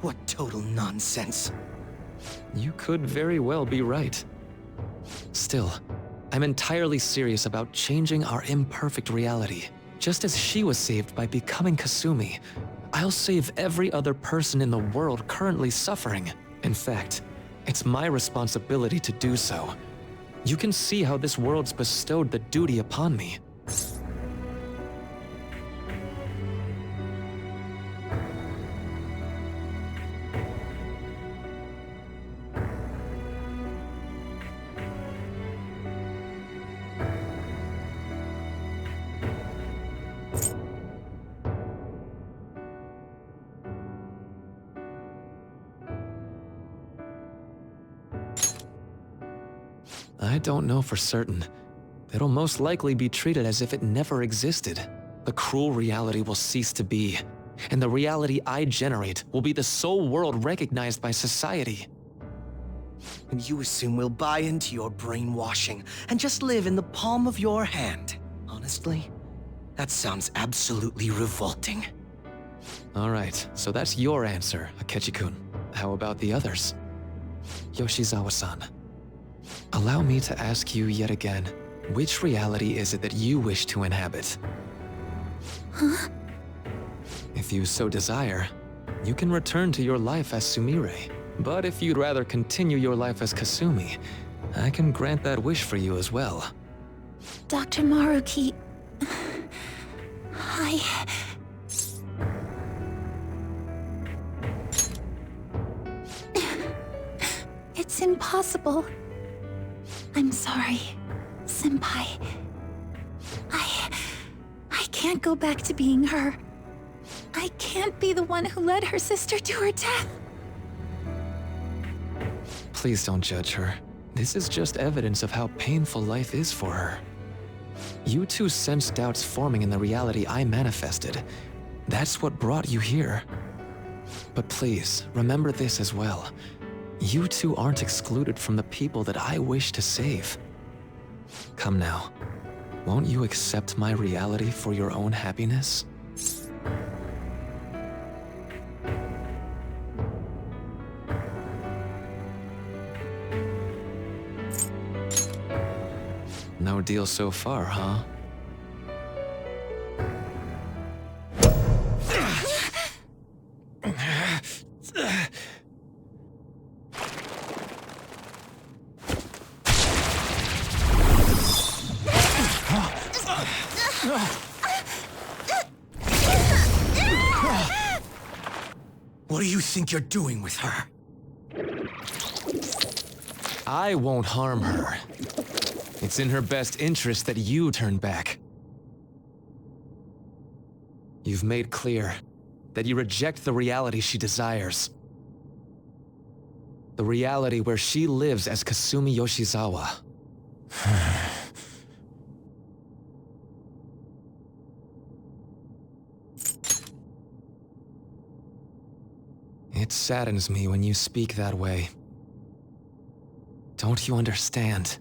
What total nonsense. You could very well be right. Still, I'm entirely serious about changing our imperfect reality. Just as she was saved by becoming Kasumi, I'll save every other person in the world currently suffering. In fact, it's my responsibility to do so. You can see how this world's bestowed the duty upon me. I don't know for certain. It'll most likely be treated as if it never existed. The cruel reality will cease to be, and the reality I generate will be the sole world recognized by society. And you assume we'll buy into your brainwashing and just live in the palm of your hand. Honestly, that sounds absolutely revolting. All right, so that's your answer, Akechi-kun. How about the others? Yoshizawa-san. Allow me to ask you yet again, which reality is it that you wish to inhabit? Huh? If you so desire, you can return to your life as Sumire. But if you'd rather continue your life as Kasumi, I can grant that wish for you as well. Dr. Maruki... It's impossible. I'm sorry, Senpai. I can't go back to being her. I can't be the one who led her sister to her death. Please don't judge her. This is just evidence of how painful life is for her. You two sensed doubts forming in the reality I manifested. That's what brought you here. But please, remember this as well. You two aren't excluded from the people that I wish to save. Come now. Won't you accept my reality for your own happiness? No deal so far, huh? What do you think you're doing with her? I won't harm her. It's in her best interest that you turn back. You've made clear that you reject the reality she desires. The reality where she lives as Kasumi Yoshizawa. It saddens me when you speak that way. Don't you understand?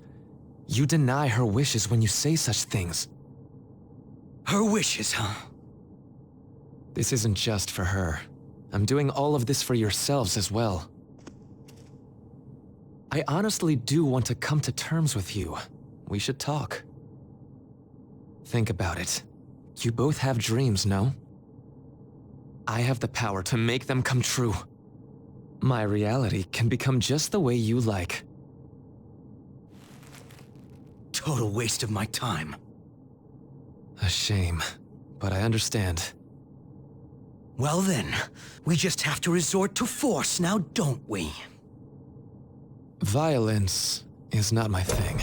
You deny her wishes when you say such things. Her wishes, huh? This isn't just for her. I'm doing all of this for yourselves as well. I honestly do want to come to terms with you. We should talk. Think about it. You both have dreams, no? I have the power to make them come true. My reality can become just the way you like. Total waste of my time. A shame, but I understand. Well then, we just have to resort to force now, don't we? Violence is not my thing.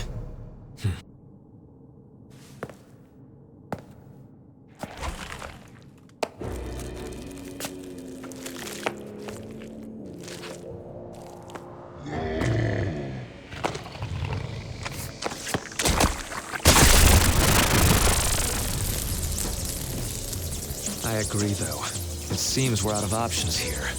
I agree, though. It seems we're out of options here.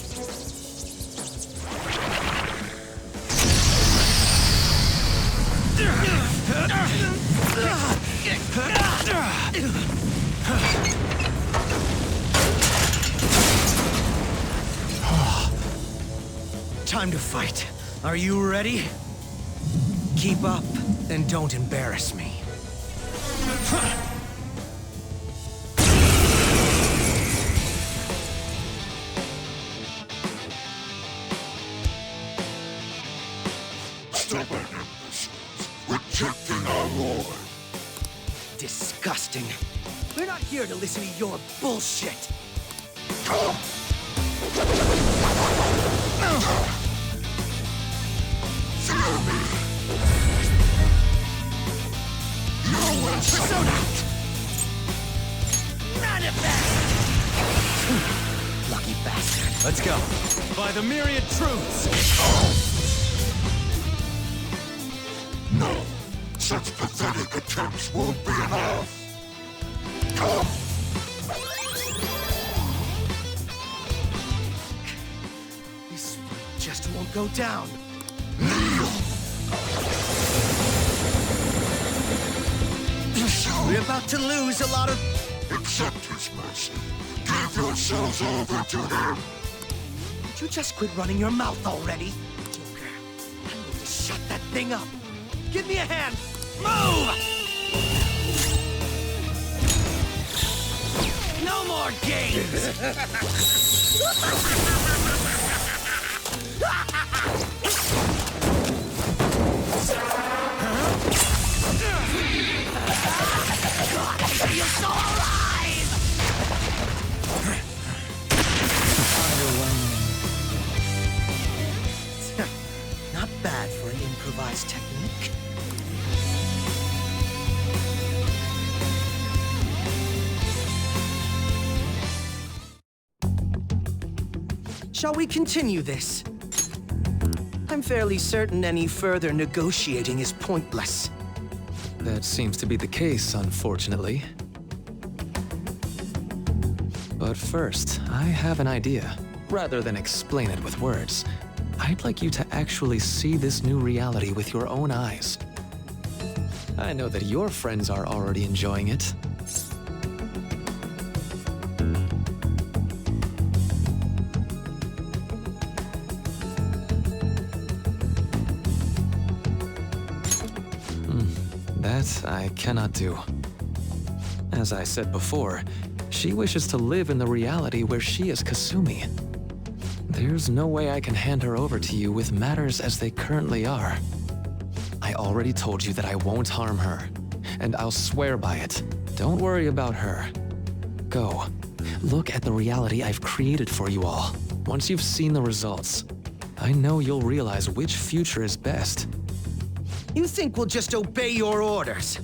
Time to fight. Are you ready? Keep up, and don't embarrass me. Rejecting our Lord. Disgusting. We're not here to listen to your bullshit. Fear me. No one Persona! Manifest! Lucky bastard. Let's go. By the myriad truths! No. Such pathetic attempts won't be enough. Come. This just won't go down. We're about to lose a lot of... Accept his mercy. Give yourselves over to him. Would you just quit running your mouth already? Joker, I'm going to shut that thing up. Give me a hand. Move! No more games! Shall we continue this? I'm fairly certain any further negotiating is pointless. That seems to be the case, unfortunately. But first, I have an idea. Rather than explain it with words, I'd like you to actually see this new reality with your own eyes. I know that your friends are already enjoying it. That I cannot do. As I said before, she wishes to live in the reality where she is Kasumi. There's no way I can hand her over to you with matters as they currently are. I already told you that I won't harm her, and I'll swear by it. Don't worry about her. Go. Look at the reality I've created for you all. Once you've seen the results, I know you'll realize which future is best. You think we'll just obey your orders?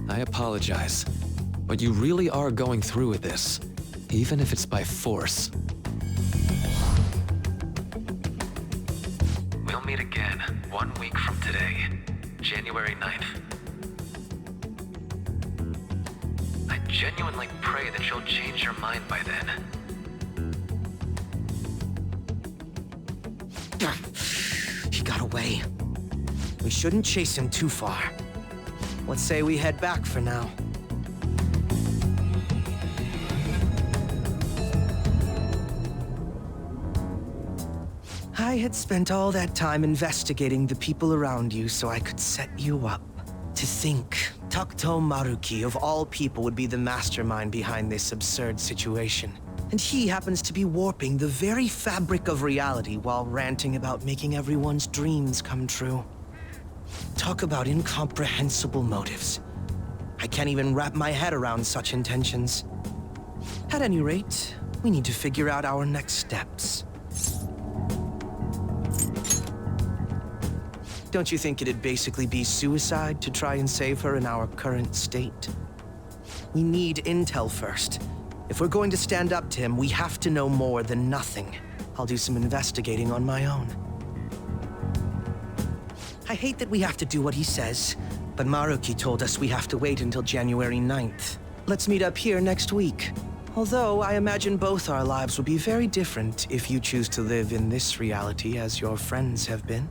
I apologize, but you really are going through with this, even if it's by force. We'll meet again 1 week from today, January 9th. I genuinely pray that you'll change your mind by then. He got away. We shouldn't chase him too far. Let's say we head back for now. I had spent all that time investigating the people around you so I could set you up. To think, Takuto Maruki of all people would be the mastermind behind this absurd situation. And he happens to be warping the very fabric of reality while ranting about making everyone's dreams come true. Talk about incomprehensible motives. I can't even wrap my head around such intentions. At any rate, we need to figure out our next steps. Don't you think it'd basically be suicide to try and save her in our current state? We need intel first. If we're going to stand up to him, we have to know more than nothing. I'll do some investigating on my own. I hate that we have to do what he says, but Maruki told us we have to wait until January 9th. Let's meet up here next week. Although I imagine both our lives will be very different if you choose to live in this reality as your friends have been.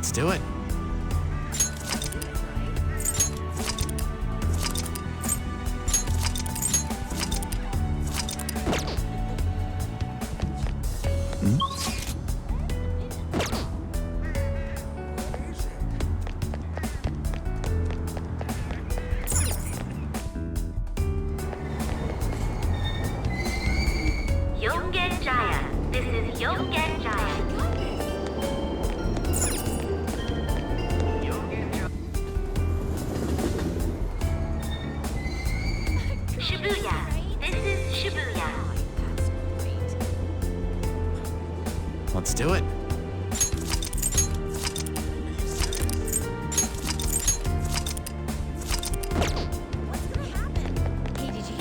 Let's do it. Yongen Jaya. This is Yongen Jaya. Shibuya. This is Shibuya. Let's do it.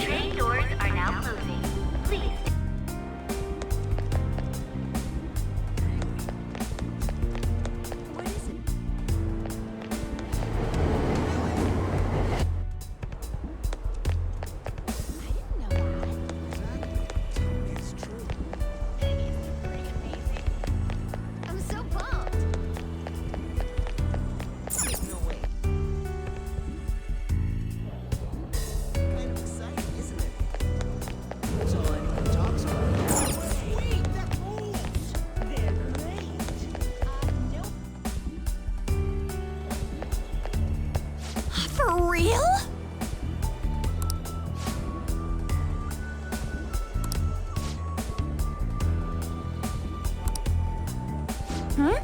Train doors are now closing. Please. I'm so pumped. For real? Hmm?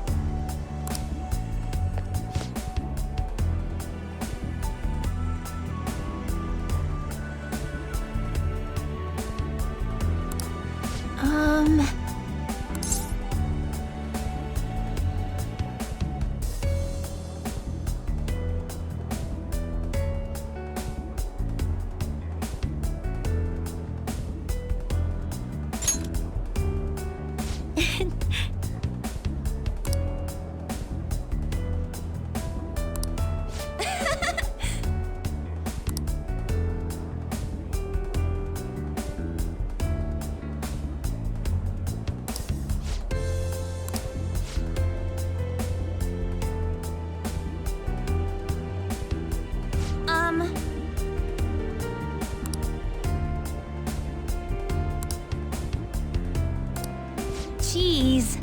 Jeez.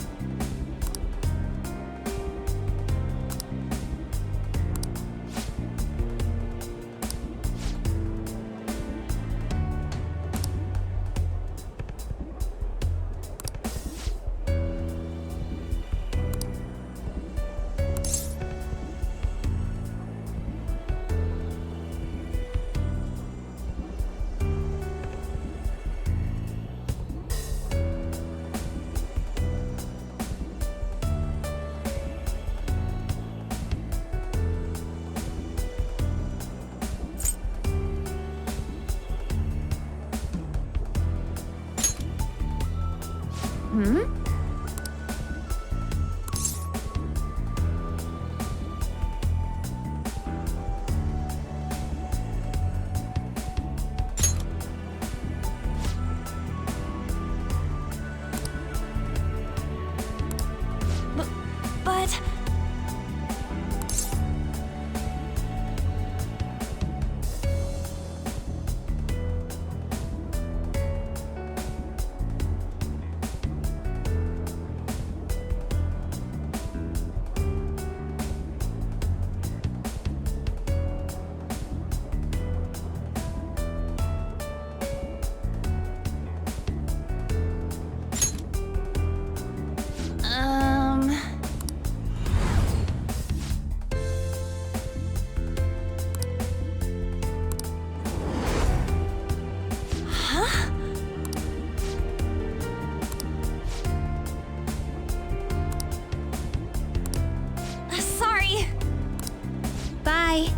Hmm? But... Huh? Sorry. Bye.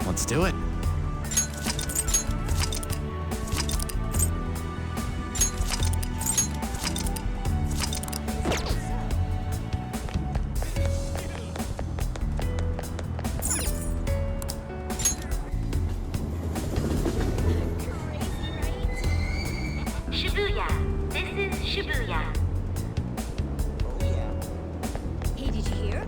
Let's do it. Shibuya. This is Shibuya. Hey, did you hear?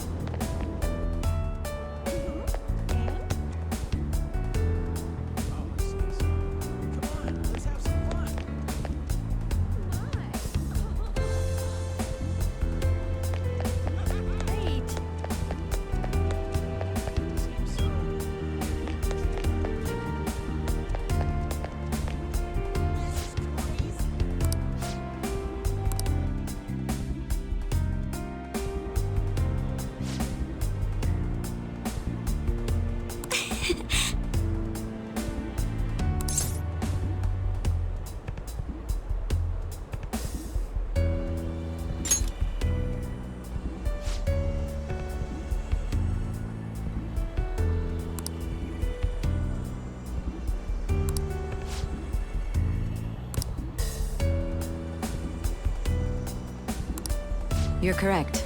You're correct.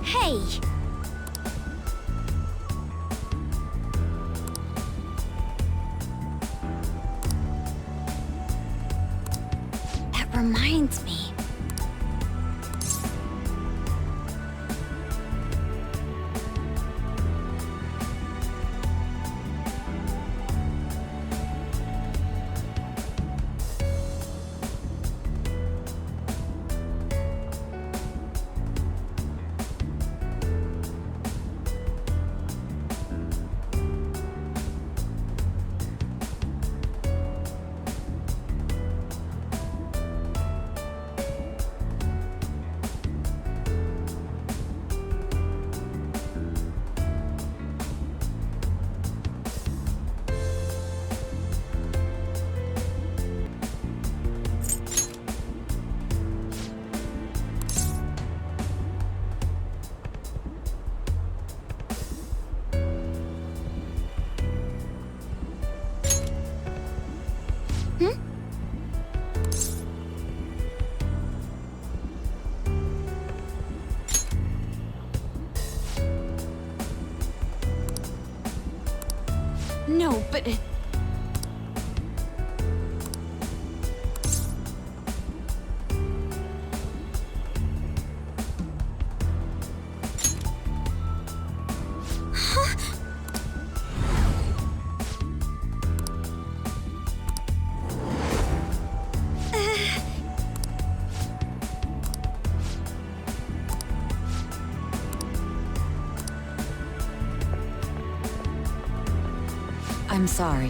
Hey! That reminds me. No, but... I'm sorry.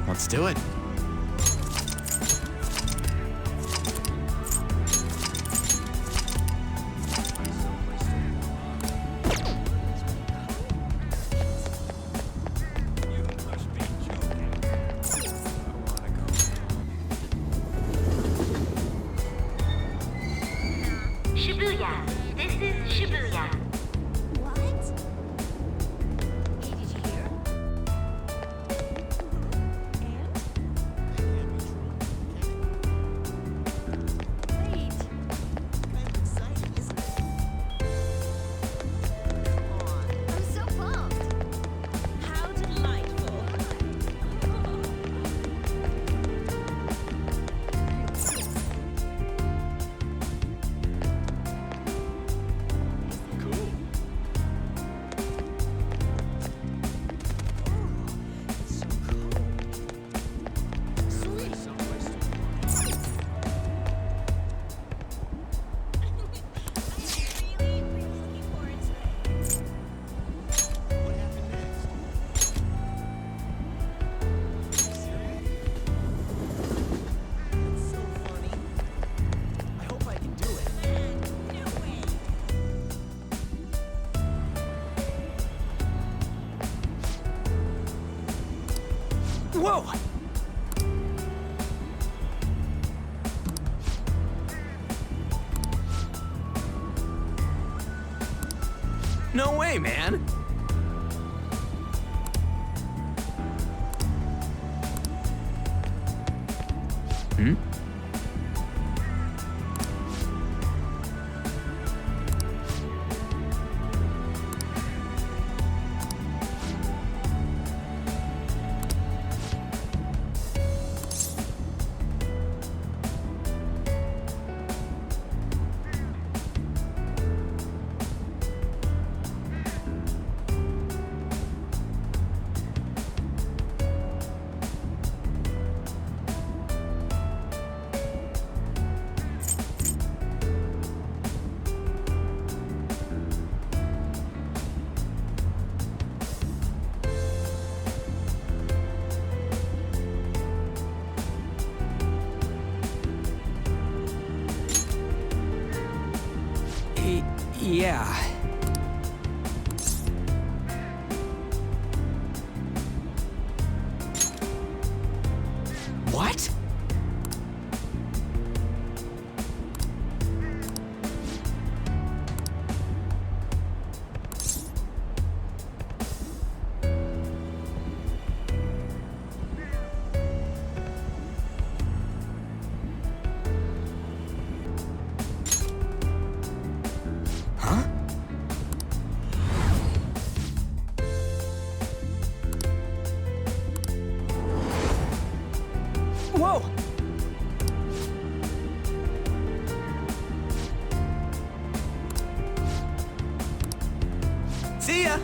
Let's do it. Shibuya. This is Shibuya. No way, man! Hmm? Yeah. What? Whoa! See ya!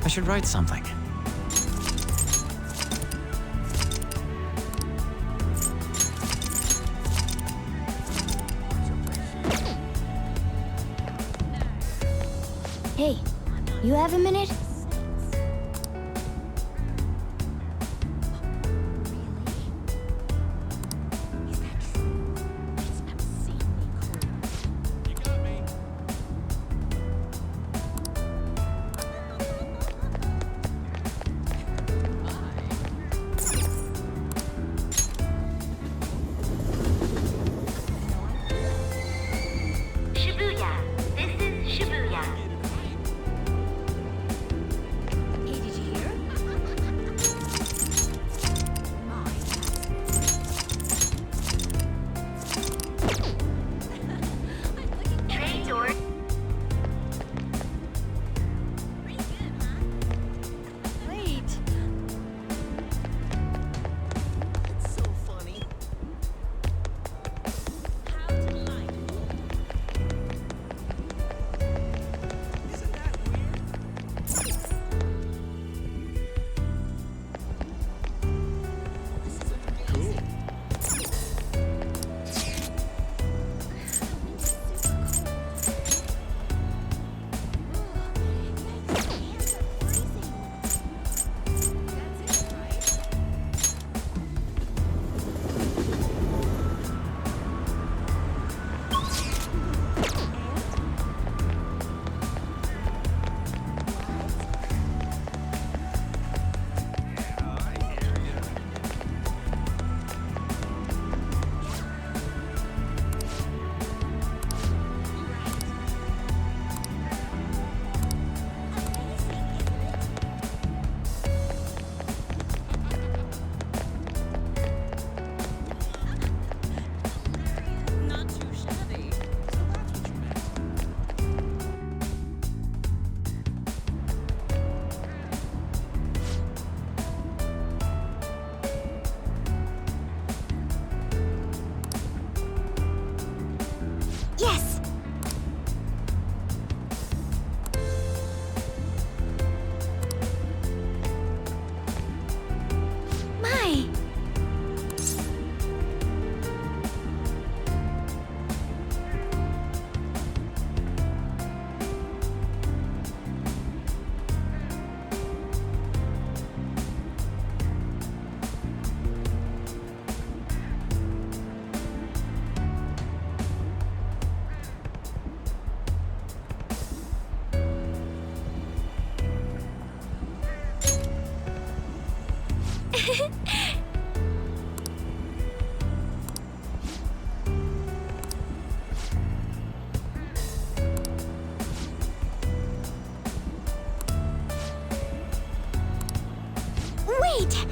I should write something. Hey, you have a minute? Shibuya. This is Shibuya. great!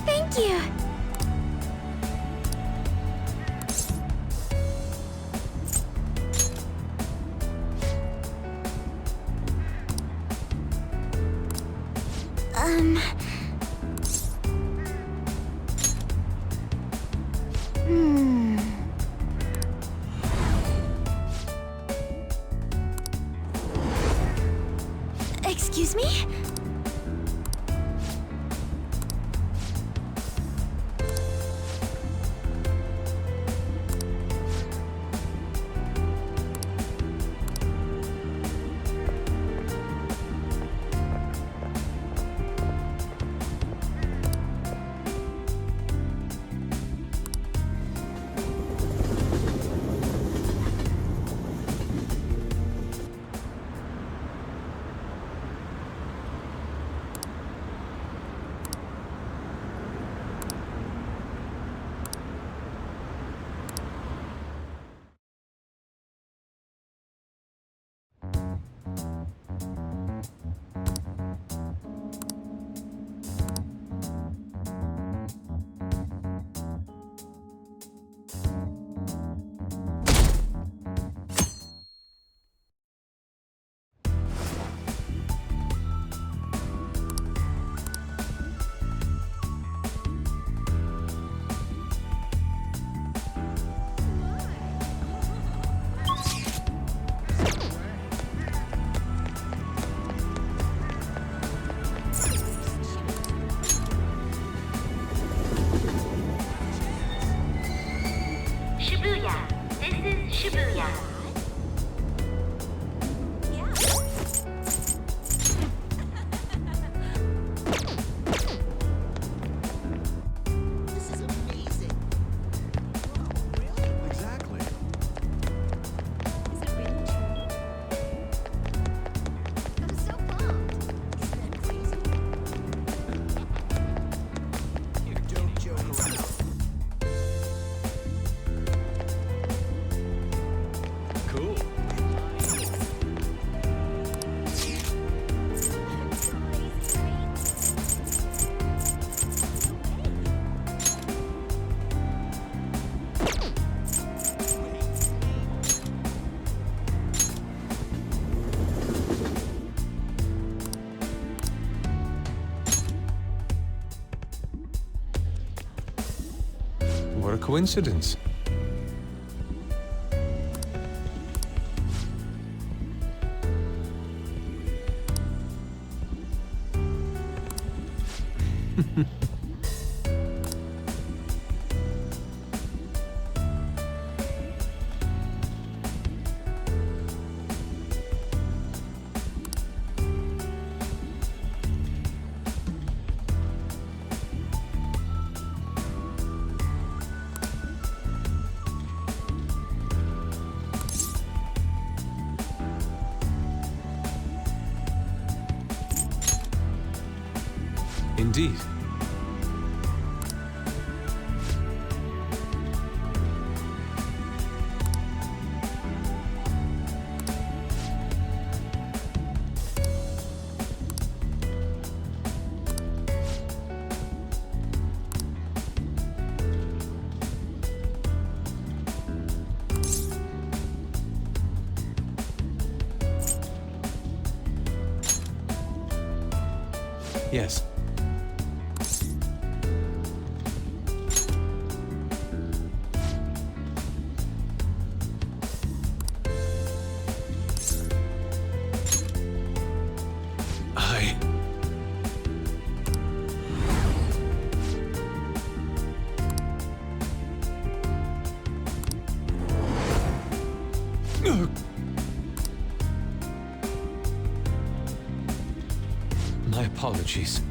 Thank you. Excuse me? Shibuya. This is Shibuya. This is amazing. Exactly. Is it really true? I'm so pumped. Isn't that crazy? Don't joke around. Cool. What a coincidence. Indeed. Yes. My apologies.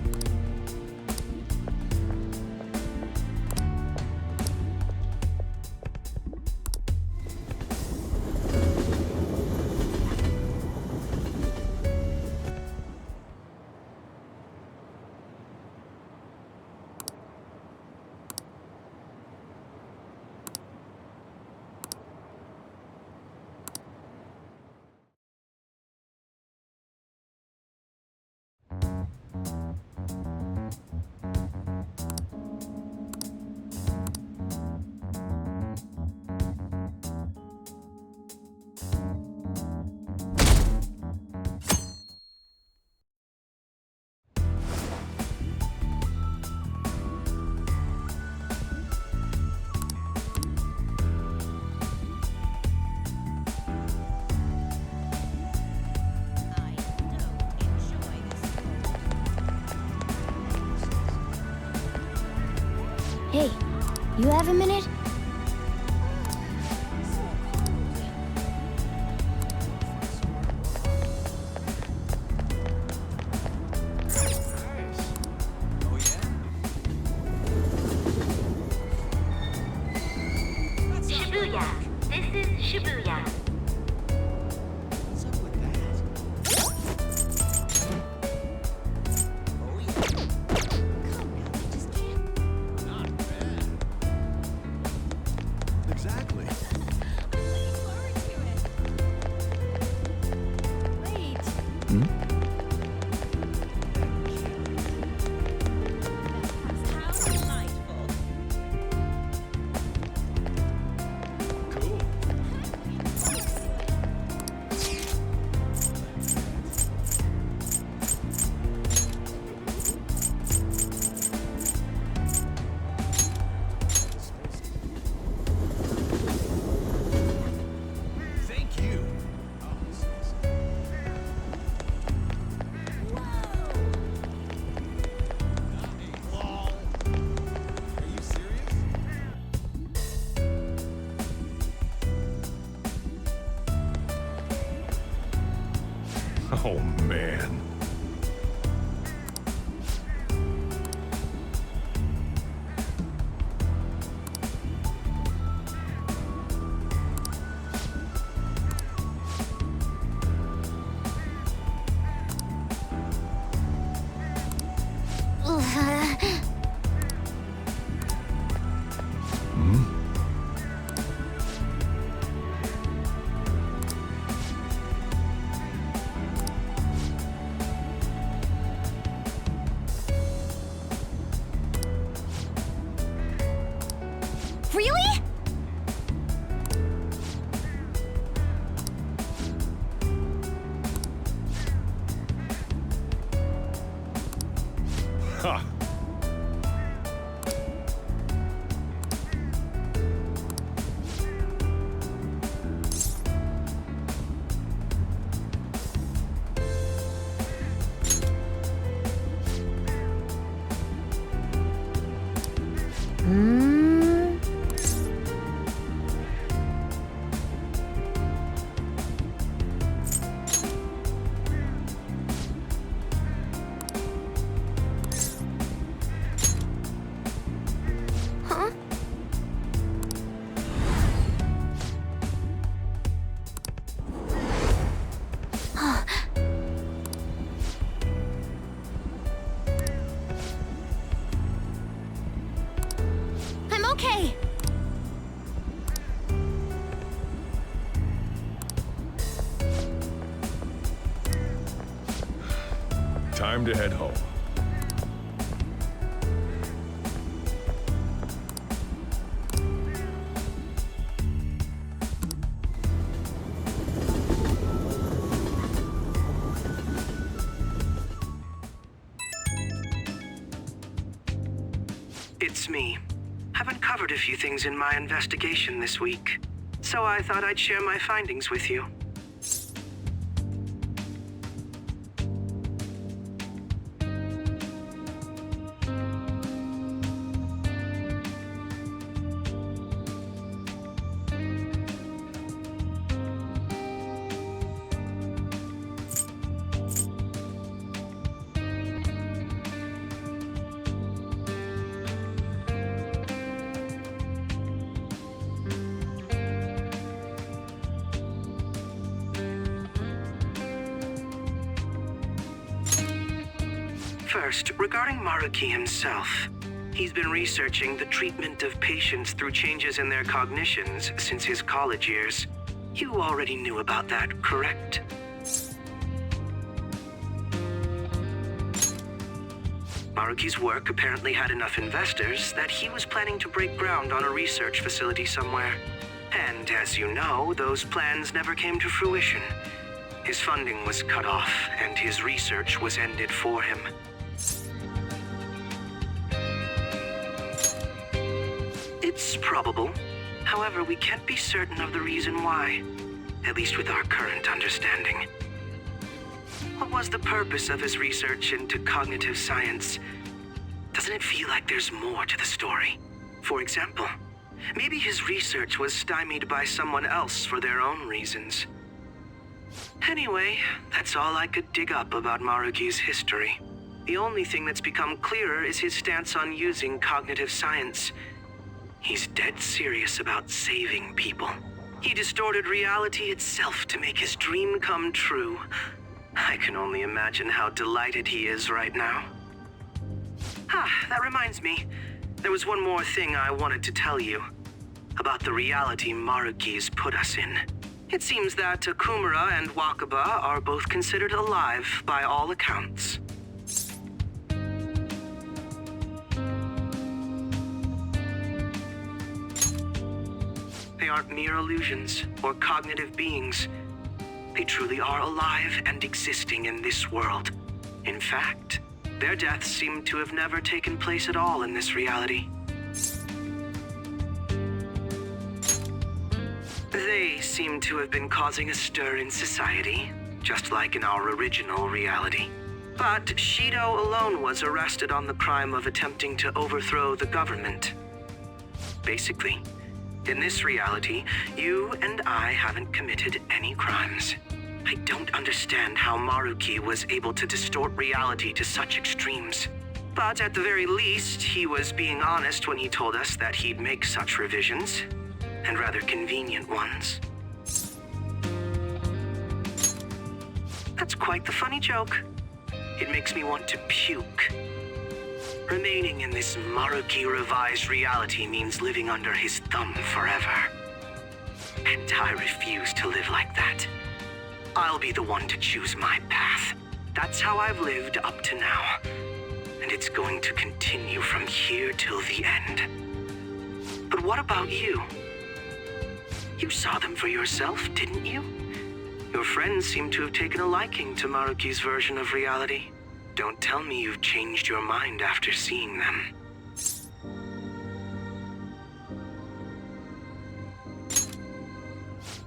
Hey, you have a minute? Shibuya. This is Shibuya. Exactly. Thank you. Oh, man. Really? Ha! Huh? I'm okay. Time to head home. It's me. I've uncovered a few things in my investigation this week, so I thought I'd share my findings with you. First, regarding Maruki himself. He's been researching the treatment of patients through changes in their cognitions since his college years. You already knew about that, correct? Maruki's work apparently had enough investors that he was planning to break ground on a research facility somewhere. And as you know, those plans never came to fruition. His funding was cut off, and his research was ended for him. It's probable. However, we can't be certain of the reason why, at least with our current understanding. What was the purpose of his research into cognitive science? Doesn't it feel like there's more to the story? For example, maybe his research was stymied by someone else for their own reasons. Anyway, that's all I could dig up about Maruki's history. The only thing that's become clearer is his stance on using cognitive science. He's dead serious about saving people. He distorted reality itself to make his dream come true. I can only imagine how delighted he is right now. That reminds me. There was one more thing I wanted to tell you. About the reality Maruki's put us in. It seems that Okumura and Wakaba are both considered alive by all accounts. They aren't mere illusions or cognitive beings. They truly are alive and existing in this world. In fact, their deaths seem to have never taken place at all in this reality. They seem to have been causing a stir in society, just like in our original reality. But Shido alone was arrested on the crime of attempting to overthrow the government. Basically, in this reality, you and I haven't committed any crimes. I don't understand how Maruki was able to distort reality to such extremes. But at the very least, he was being honest when he told us that he'd make such revisions, and rather convenient ones. That's quite the funny joke. It makes me want to puke. Remaining in this Maruki revised reality means living under his thumb forever. And I refuse to live like that. I'll be the one to choose my path. That's how I've lived up to now. And it's going to continue from here till the end. But what about you? You saw them for yourself, didn't you? Your friends seem to have taken a liking to Maruki's version of reality. Don't tell me you've changed your mind after seeing them.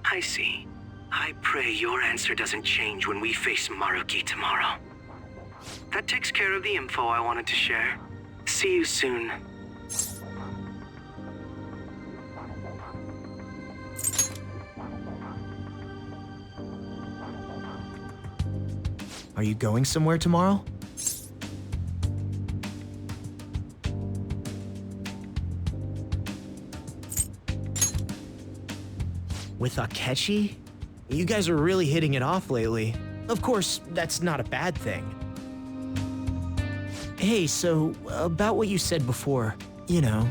I see. I pray your answer doesn't change when we face Maruki tomorrow. That takes care of the info I wanted to share. See you soon. Are you going somewhere tomorrow? With Akechi? You guys are really hitting it off lately. Of course, that's not a bad thing. Hey, so, about what you said before, you know,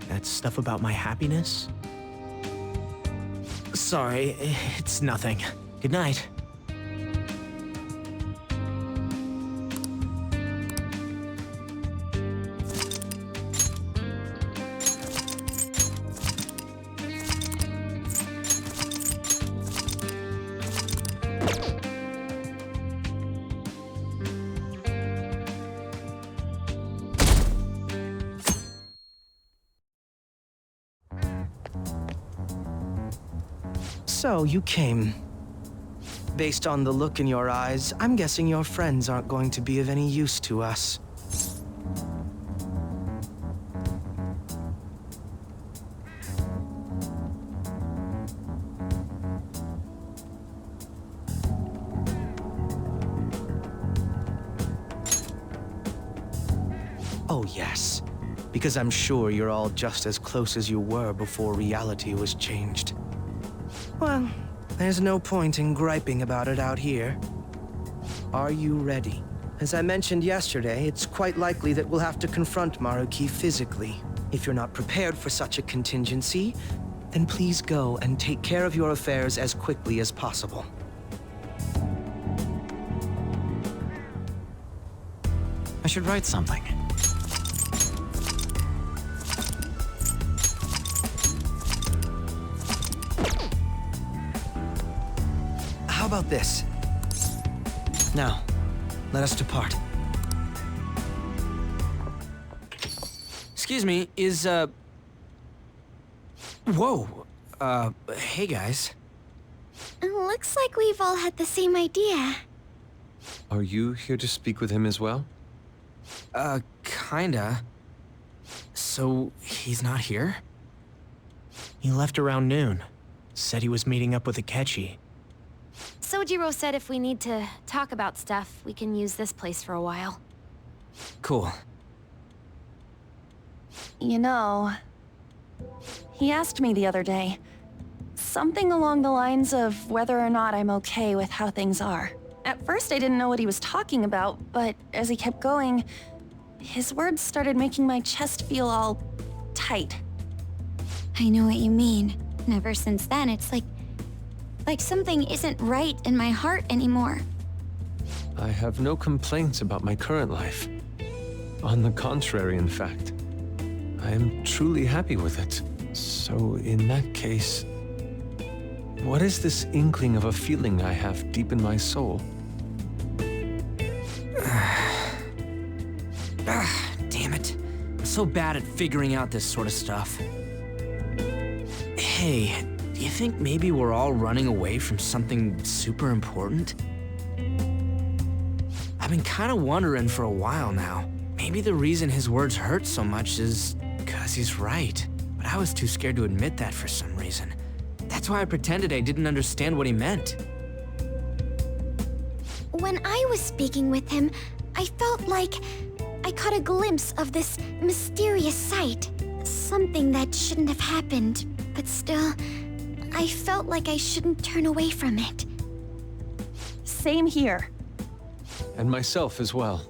that stuff about my happiness? Sorry, it's nothing. Good night. So, you came. Based on the look in your eyes, I'm guessing your friends aren't going to be of any use to us. Oh, yes. Because I'm sure you're all just as close as you were before reality was changed. Well, there's no point in griping about it out here. Are you ready? As I mentioned yesterday, it's quite likely that we'll have to confront Maruki physically. If you're not prepared for such a contingency, then please go and take care of your affairs as quickly as possible. I should write something. this. Now, let us depart. Excuse me, is, Whoa. Hey guys. Looks like we've all had the same idea. Are you here to speak with him as well? Kinda. So, he's not here? He left around noon. Said he was meeting up with Akechi. Sojiro said if we need to talk about stuff, we can use this place for a while. Cool. You know, he asked me the other day, something along the lines of whether or not I'm okay with how things are. At first I didn't know what he was talking about, but as he kept going, his words started making my chest feel all tight. I know what you mean. And ever since then, it's like something isn't right in my heart anymore. I have no complaints about my current life. On the contrary, in fact. I am truly happy with it. So in that case, what is this inkling of a feeling I have deep in my soul? Damn it. I'm so bad at figuring out this sort of stuff. Hey, do you think maybe we're all running away from something super important? I've been kind of wondering for a while now. Maybe the reason his words hurt so much is because he's right. But I was too scared to admit that for some reason. That's why I pretended I didn't understand what he meant. When I was speaking with him, I felt like I caught a glimpse of this mysterious sight. Something that shouldn't have happened, but still, I felt like I shouldn't turn away from it. Same here. And myself as well.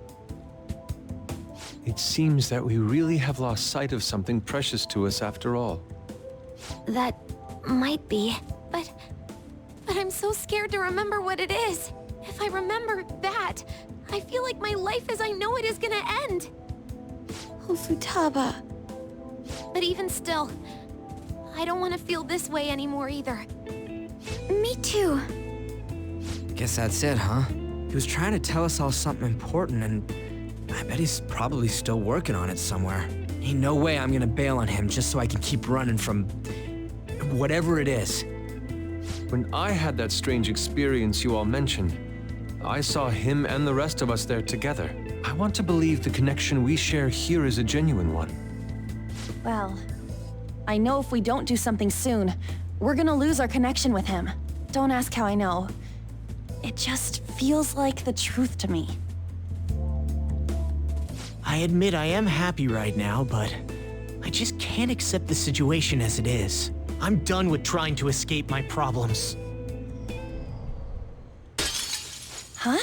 It seems that we really have lost sight of something precious to us after all. That might be, but I'm so scared to remember what it is. If I remember that, I feel like my life as I know it is gonna end. Oh, Futaba. But even still, I don't want to feel this way anymore either. Me too. Guess that's it, huh? He was trying to tell us all something important, and I bet he's probably still working on it somewhere. Ain't no way I'm gonna bail on him just so I can keep running from whatever it is. When I had that strange experience you all mentioned, I saw him and the rest of us there together. I want to believe the connection we share here is a genuine one. Well, I know if we don't do something soon, we're gonna lose our connection with him. Don't ask how I know. It just feels like the truth to me. I admit I am happy right now, but I just can't accept the situation as it is. I'm done with trying to escape my problems. Huh?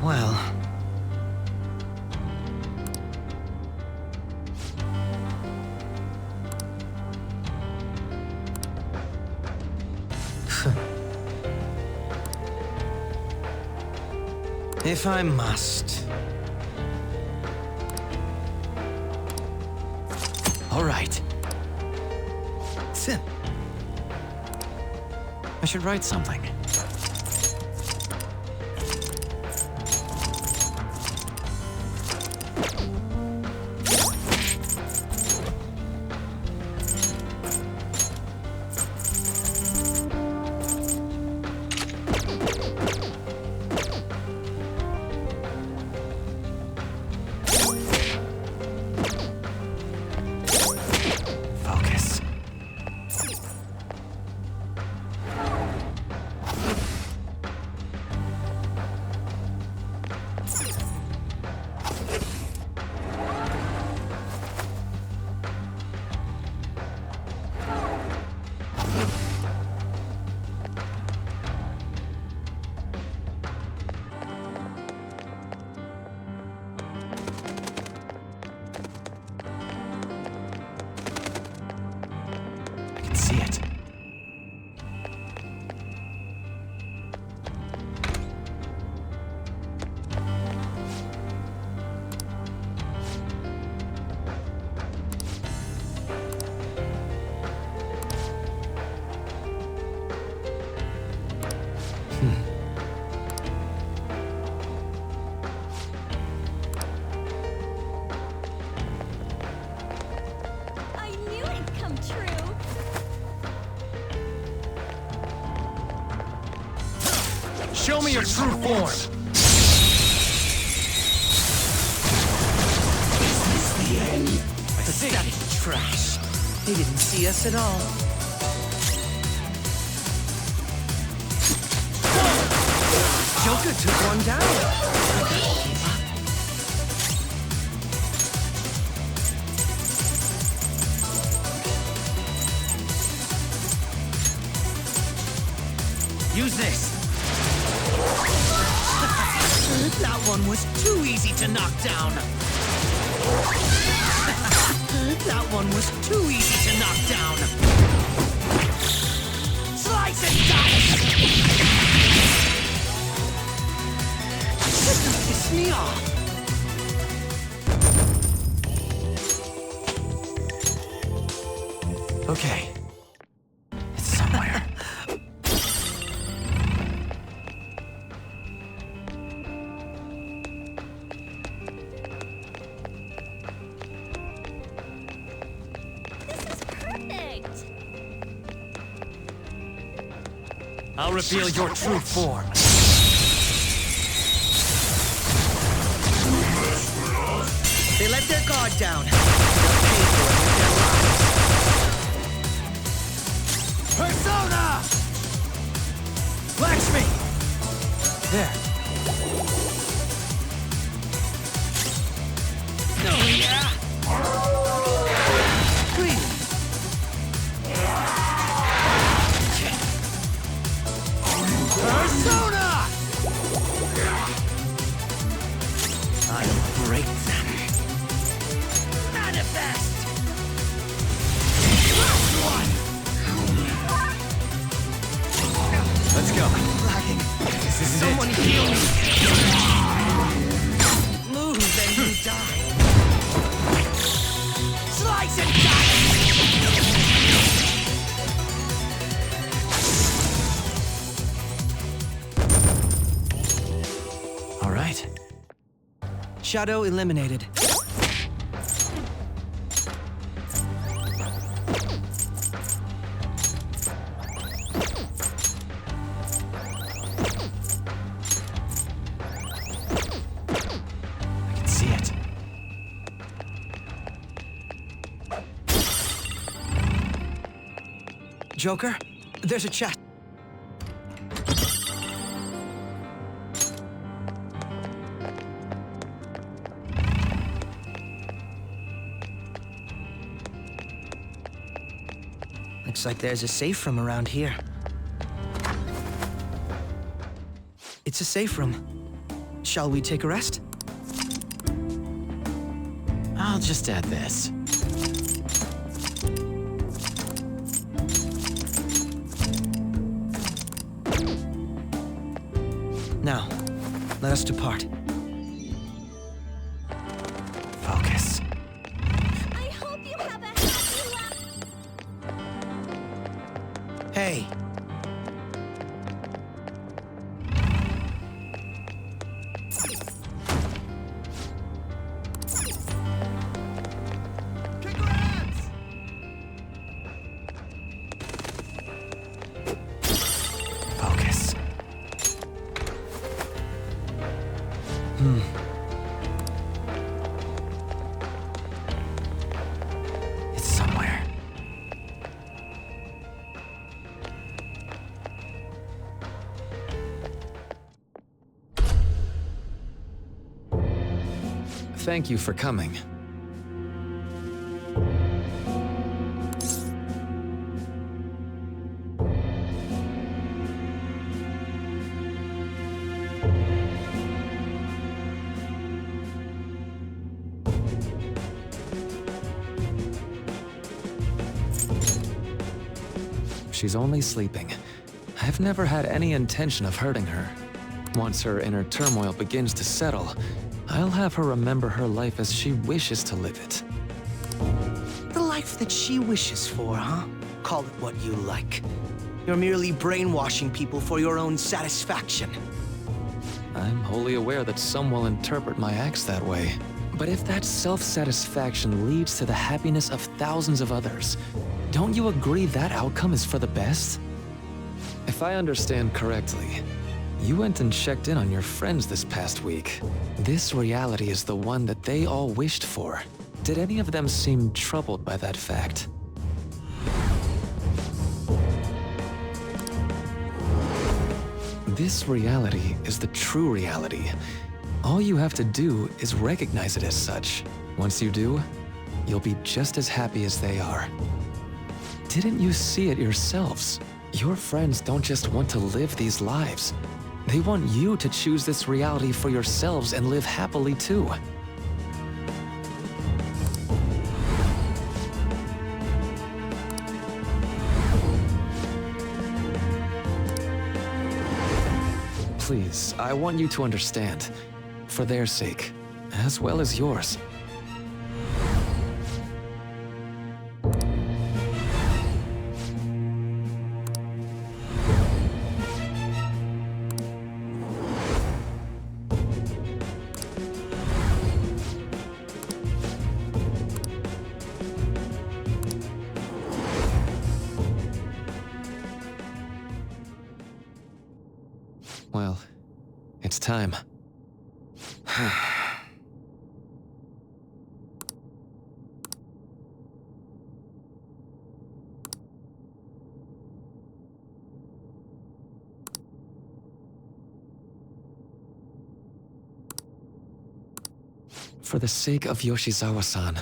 Well... If I must. All right. Sim. I should write something. me your true form! Is this the end? Pathetic trash. They didn't see us at all. Joker took one down. Use this. That one was too easy to knock down. That one was too easy to knock down. Slice and dice! Just to piss me off. Okay. It's somewhere. Perfect. I'll reveal your true form. They let their guard down. They'll pay for it with their lives. Persona! Lakshmi! There. Oh, yeah? Please. Persona! I'll break them. Manifest! Last one! Let's go. Lagging. This is Someone it. heal me! Move and you die. Slice and dice! All right. Shadow eliminated. I can see it. Joker, there's a chest. Looks like there's a safe room around here. It's a safe room. Shall we take a rest? I'll just add this. Now, let us depart. Focus. I hope you have a happy life. Hey. Focus. It's somewhere. Thank you for coming. She's only sleeping. I've never had any intention of hurting her. Once her inner turmoil begins to settle, I'll have her remember her life as she wishes to live it. The life that she wishes for, huh? Call it what you like. You're merely brainwashing people for your own satisfaction. I'm wholly aware that some will interpret my acts that way. But if that self-satisfaction leads to the happiness of thousands of others, don't you agree that outcome is for the best? If I understand correctly, You went and checked in on your friends this past week. This reality is the one that they all wished for. Did any of them seem troubled by that fact? This reality is the true reality. All you have to do is recognize it as such. Once you do, you'll be just as happy as they are. Didn't you see it yourselves? Your friends don't just want to live these lives. They want you to choose this reality for yourselves and live happily too. Please, I want you to understand, for their sake, as well as yours. Well, it's time. For the sake of Yoshizawa-san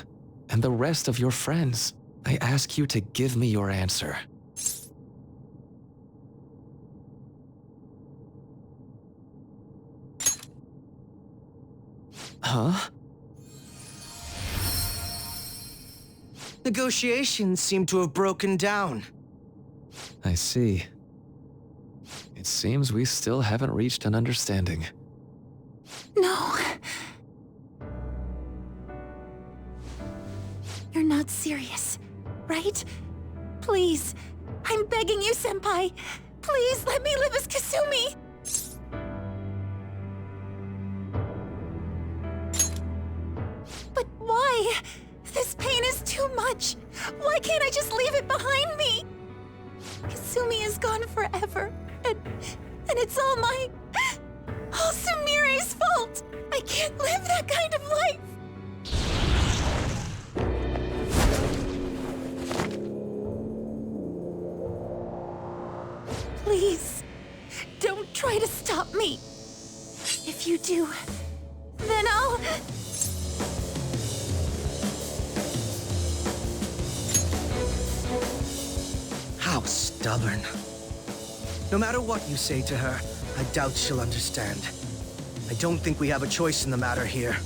and the rest of your friends, I ask you to give me your answer. Huh? Negotiations seem to have broken down. I see. It seems we still haven't reached an understanding. No. You're not serious, right? Please, I'm begging you, Senpai. Please let me live as Kasumi. But why? This pain is too much. Why can't I just leave it behind me? Kasumi is gone forever, and it's all Sumire's fault. I can't live that kind of life. Please, don't try to stop me. If you do, then I'll... How stubborn. No matter what you say to her, I doubt she'll understand. I don't think we have a choice in the matter here.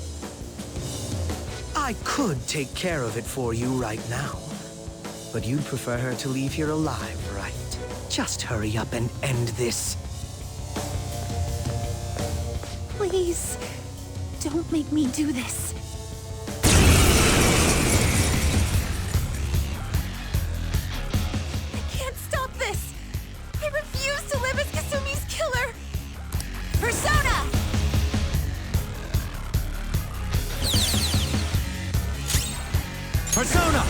I could take care of it for you right now. But you'd prefer her to leave here alive, right? Just hurry up and end this. Please, don't make me do this. I can't stop this. I refuse to live as Kasumi's killer. Persona! Persona!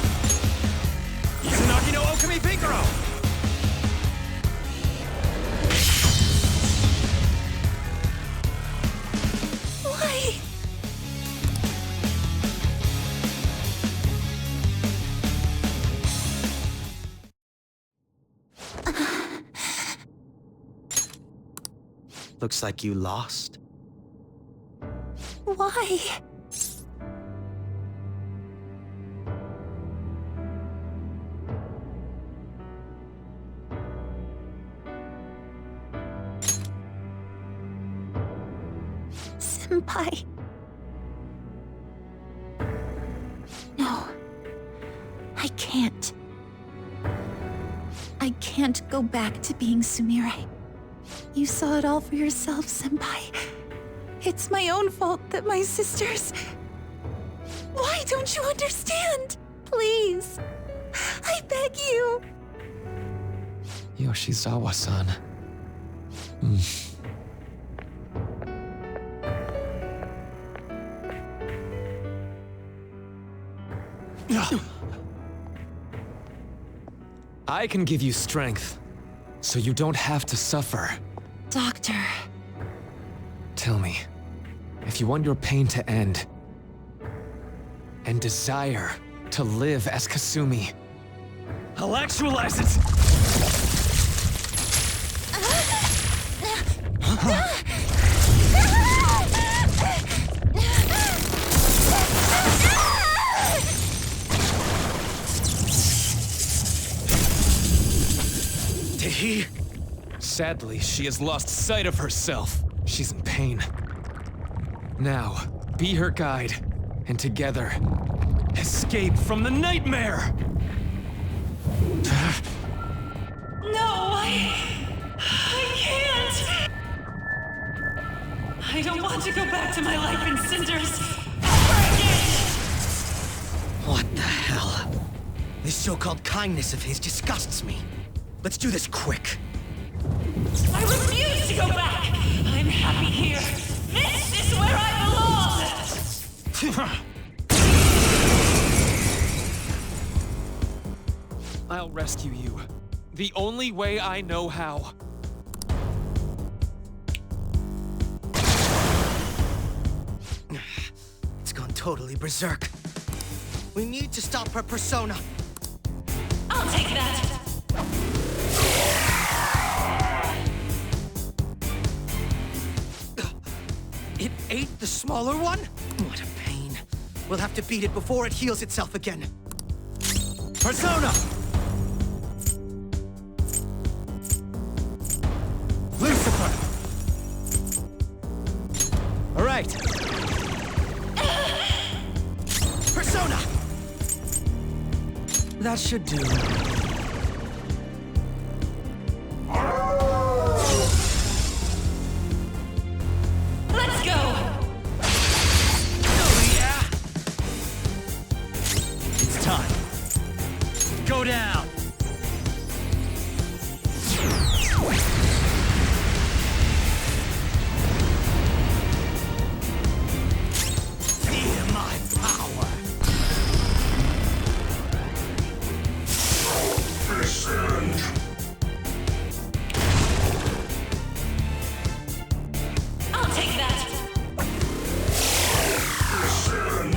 Izanagi no Okami Pinkaro! Why? Looks like you lost. Why? Senpai. No. I can't. I can't go back to being Sumire. You saw it all for yourself, Senpai. It's my own fault that my sisters... Why don't you understand? Please. I beg you. Yoshizawa-san. I can give you strength, so you don't have to suffer. Doctor... Tell me, if you want your pain to end, and desire to live as Kasumi, I'll actualize it! Did he? Sadly, she has lost sight of herself. She's in pain. Now, be her guide, and together, escape from the nightmare! No, I can't! I don't want to go back to my life in cinders ever again! What the hell? This so-called kindness of his disgusts me. Let's do this quick. I refuse to go back! I'm happy here! This is where I belong! I'll rescue you. The only way I know how. It's gone totally berserk. We need to stop her persona. I'll take that! It ate the smaller one? What a pain. We'll have to beat it before it heals itself again. Persona! Lucifer! All right. Persona! That should do. Let's go! Oh, yeah? It's time. Go down! Feel my power! Descend. I'll take that! Descend.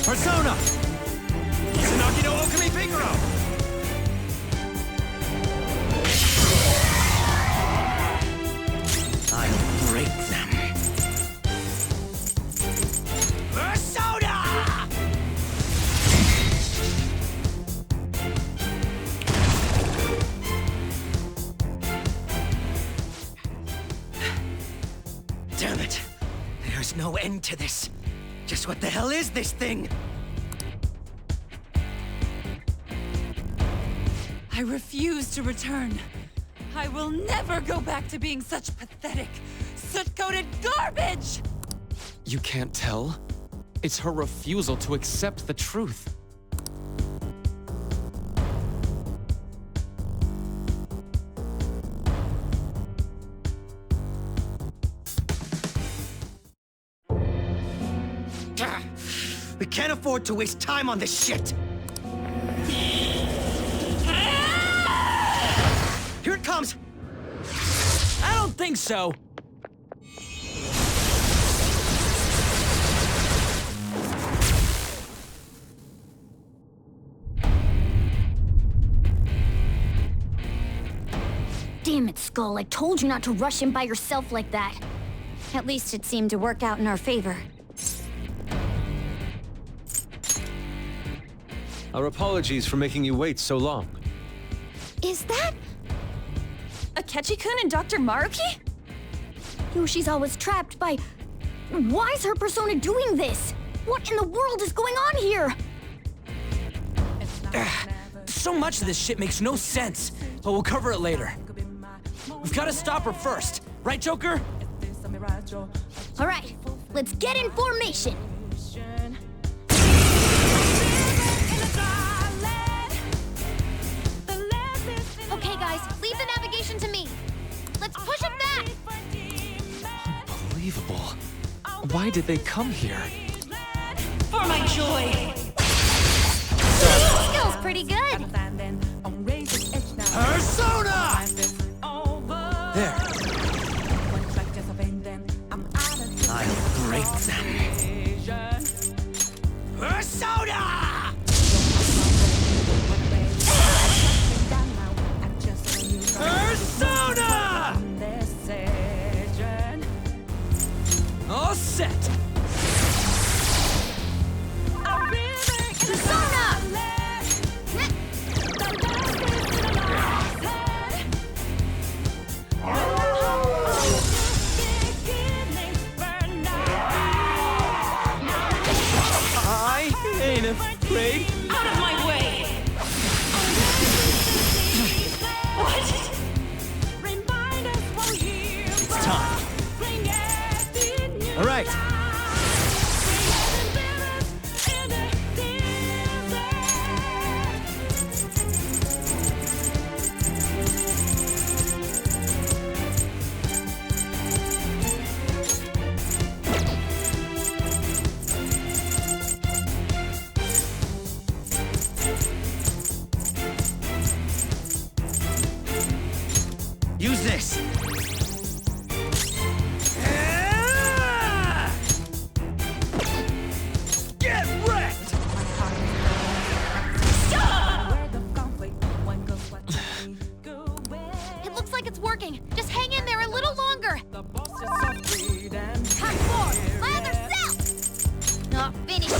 Persona! Tsunaki no Okami Pingaro! I'll break them. Persona! Damn it. There's no end to this. Just what the hell is this thing? I refuse to return. I will never go back to being such pathetic, soot-coated garbage! You can't tell? It's her refusal to accept the truth. We can't afford to waste time on this shit! Here it comes! I don't think so. Damn it, Skull. I told you not to rush in by yourself like that. At least it seemed to work out in our favor. Our apologies for making you wait so long. Is that Akechi-kun and Dr. Maruki? Yoshi's always trapped by... Why is her persona doing this? What in the world is going on here? So much of this shit makes no sense, but we'll cover it later. We've got to stop her first, right, Joker? All right, let's get in formation. Okay, guys, leave the navigation to me. Let's push it back. Unbelievable. Why did they come here? For my joy! Skill's pretty good. Persona! There. set! I ain't afraid. Out of my way! What? It's time. All right. Use this. Get wrecked! It looks like it's working. Just hang in there a little longer. Pack more. My other cell. Not finish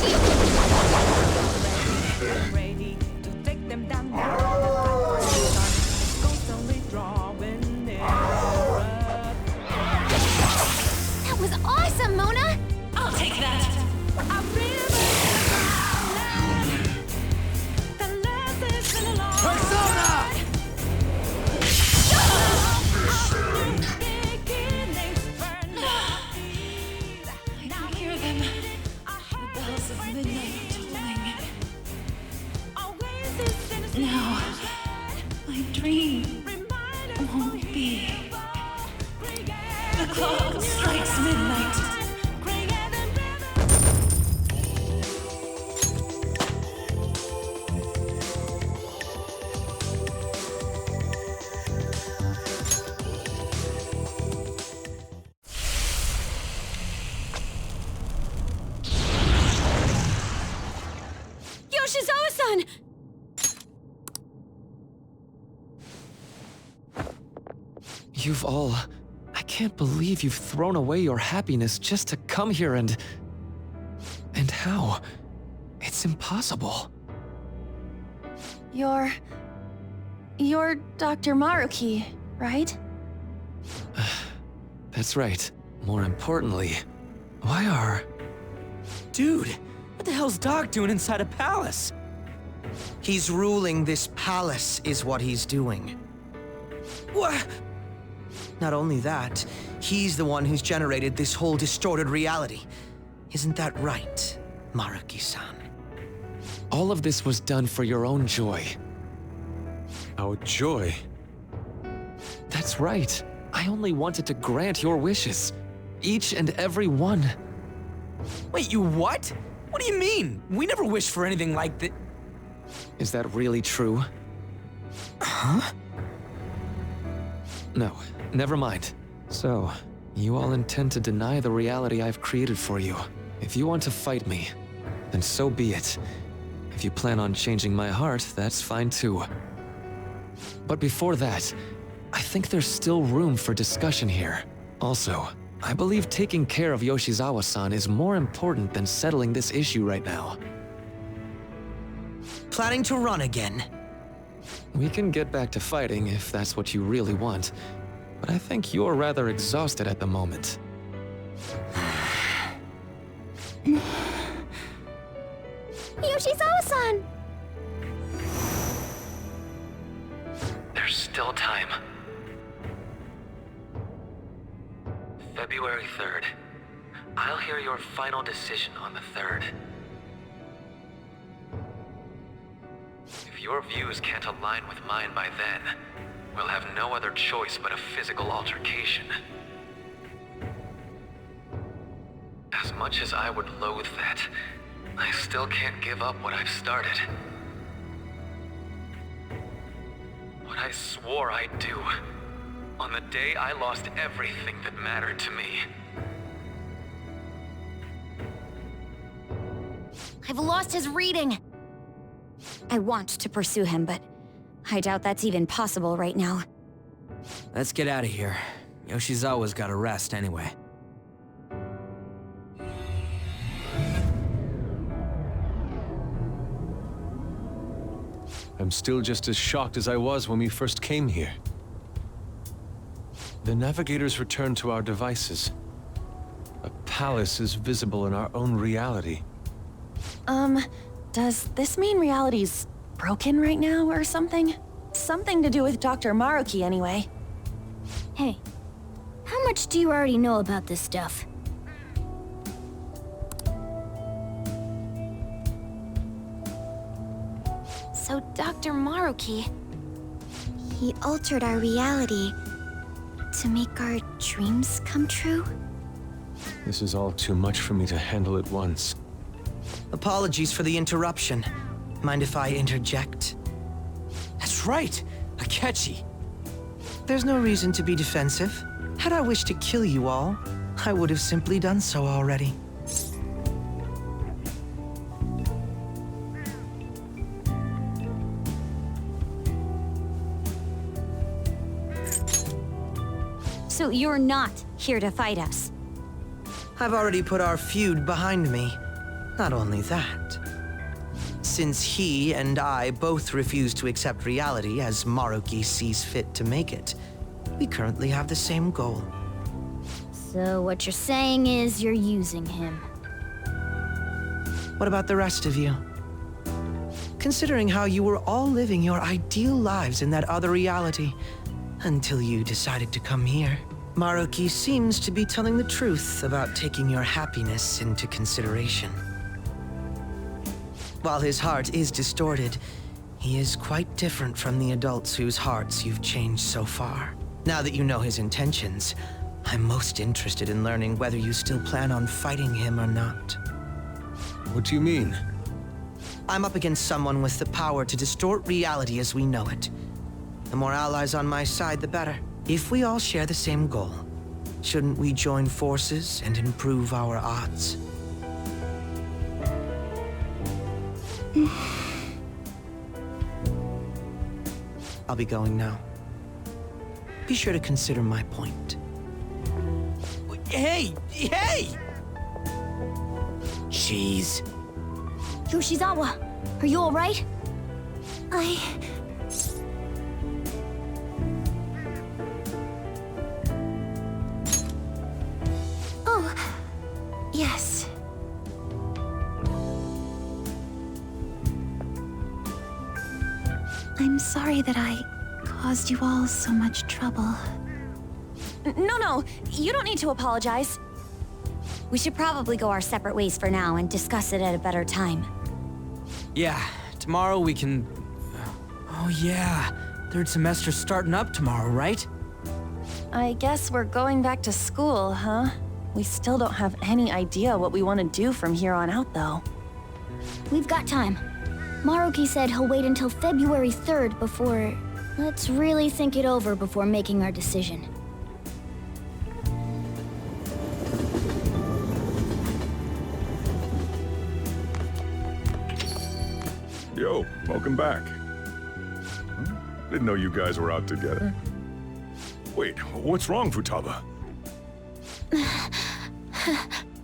That was awesome, Mona. I'll take that. Persona! I can hear them. The bells of midnight tolling. Now, my dream won't be. The clock strikes midnight. Yoshizawa-san! You've all... I can't believe you've thrown away your happiness just to come here and... And how? It's impossible. You're Dr. Maruki, right? That's right. More importantly, why are... Dude, what the hell's Doc doing inside a palace? He's ruling this palace, is what he's doing. What? Not only that, he's the one who's generated this whole distorted reality. Isn't that right, Maruki-san? All of this was done for your own joy. Our joy? That's right. I only wanted to grant your wishes. Each and every one. Wait, you what? What do you mean? We never wished for anything like that. Is that really true? Huh? No, never mind. So, you all intend to deny the reality I've created for you. If you want to fight me, then so be it. If you plan on changing my heart, that's fine too. But before that, I think there's still room for discussion here. Also, I believe taking care of Yoshizawa-san is more important than settling this issue right now. Planning to run again? We can get back to fighting if that's what you really want, but I think you're rather exhausted at the moment. Yoshizawa-san! There's still time. February 3rd. I'll hear your final decision on the 3rd. If your views can't align with mine by then, we'll have no other choice but a physical altercation. As much as I would loathe that, I still can't give up what I've started. What I swore I'd do on the day I lost everything that mattered to me. I've lost his reading. I want to pursue him, but I doubt that's even possible right now. Let's get out of here. Yoshizawa's gotta rest anyway. I'm still just as shocked as I was when we first came here. The navigators returned to our devices. A palace is visible in our own reality. Does this mean reality's broken right now or something? Something to do with Dr. Maruki, anyway. Hey, how much do you already know about this stuff? So Dr. Maruki, he altered our reality to make our dreams come true? This is all too much for me to handle at once. Apologies for the interruption. Mind if I interject? That's right, Akechi. There's no reason to be defensive. Had I wished to kill you all, I would have simply done so already. So you're not here to fight us? I've already put our feud behind me. Not only that. Since he and I both refuse to accept reality as Maruki sees fit to make it, we currently have the same goal. So what you're saying is you're using him. What about the rest of you? Considering how you were all living your ideal lives in that other reality, until you decided to come here. Maruki seems to be telling the truth about taking your happiness into consideration. While his heart is distorted, he is quite different from the adults whose hearts you've changed so far. Now that you know his intentions, I'm most interested in learning whether you still plan on fighting him or not. What do you mean? I'm up against someone with the power to distort reality as we know it. The more allies on my side, the better. If we all share the same goal, shouldn't we join forces and improve our odds? I'll be going now. Be sure to consider my point. Hey! Hey! Jeez. Yoshizawa, are you alright? Oh, yes. I'm sorry that I caused you all so much trouble. No, you don't need to apologize. We should probably go our separate ways for now and discuss it at a better time. Yeah, tomorrow we can... Oh yeah, third semester's starting up tomorrow, right? I guess we're going back to school, huh? We still don't have any idea what we want to do from here on out, though. We've got time. Maruki said he'll wait until February 3rd before... Let's really think it over before making our decision. Yo, welcome back. Didn't know you guys were out together. Wait, what's wrong, Futaba?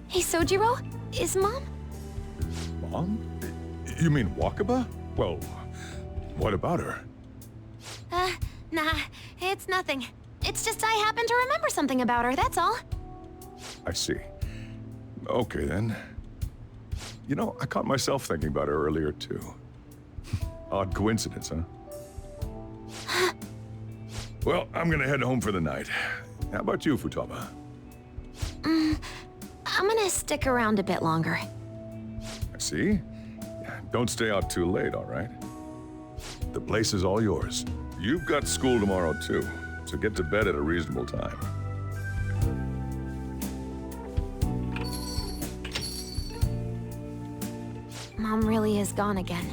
Hey, Sojiro? Is Mom? Mom? You mean Wakaba? Well, what about her? Nah, it's nothing. It's just I happen to remember something about her, that's all. I see. Okay, then. You know, I caught myself thinking about her earlier, too. Odd coincidence, huh? Well, I'm gonna head home for the night. How about you, Futaba? I'm gonna stick around a bit longer. I see. Don't stay out too late, all right? The place is all yours. You've got school tomorrow, too, so get to bed at a reasonable time. Mom really is gone again.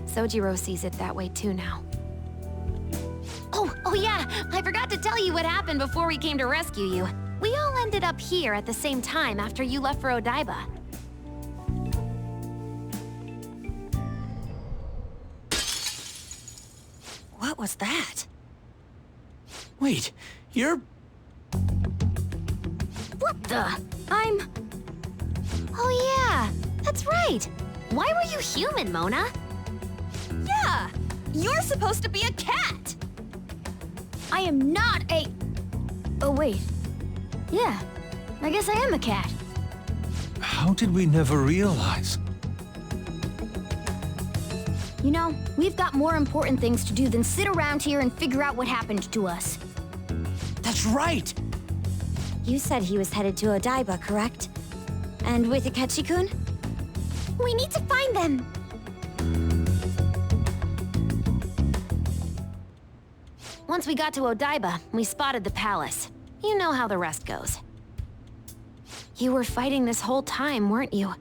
Sojiro sees it that way too now. Oh yeah, I forgot to tell you what happened before we came to rescue you. We all ended up here at the same time after you left for Odaiba. What was that? Wait, you're... What the? Oh yeah, that's right. Why were you human, Mona? Yeah, You're supposed to be a cat! I am not a... Oh, wait. Yeah, I guess I am a cat. How did we never realize? You know, we've got more important things to do than sit around here and figure out what happened to us. That's right! You said he was headed to Odaiba, correct? And with Akechi-kun? We need to find them! Once we got to Odaiba, we spotted the palace. You know how the rest goes. You were fighting this whole time, weren't you?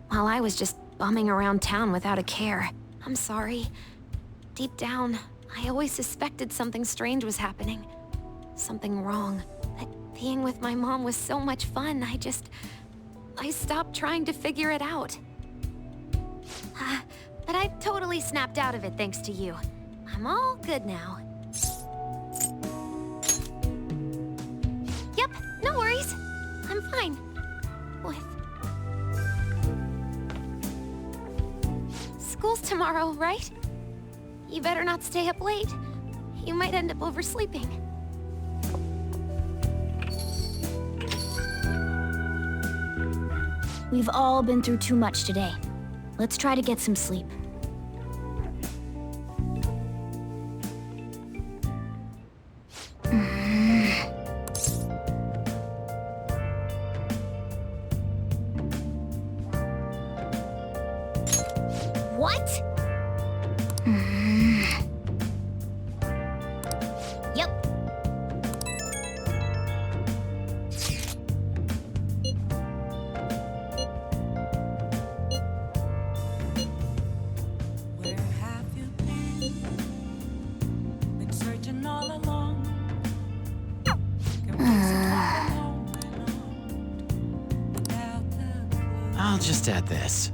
While I was just bumming around town without a care. I'm sorry. Deep down, I always suspected something strange was happening. Something wrong. That being with my mom was so much fun, I stopped trying to figure it out. But I totally snapped out of it thanks to you. I'm all good now. Yep, no worries. I'm fine. School's tomorrow, right? You better not stay up late. You might end up oversleeping. We've all been through too much today. Let's try to get some sleep. What? Yep. Where have you been? Been searching all along. I'll just add this.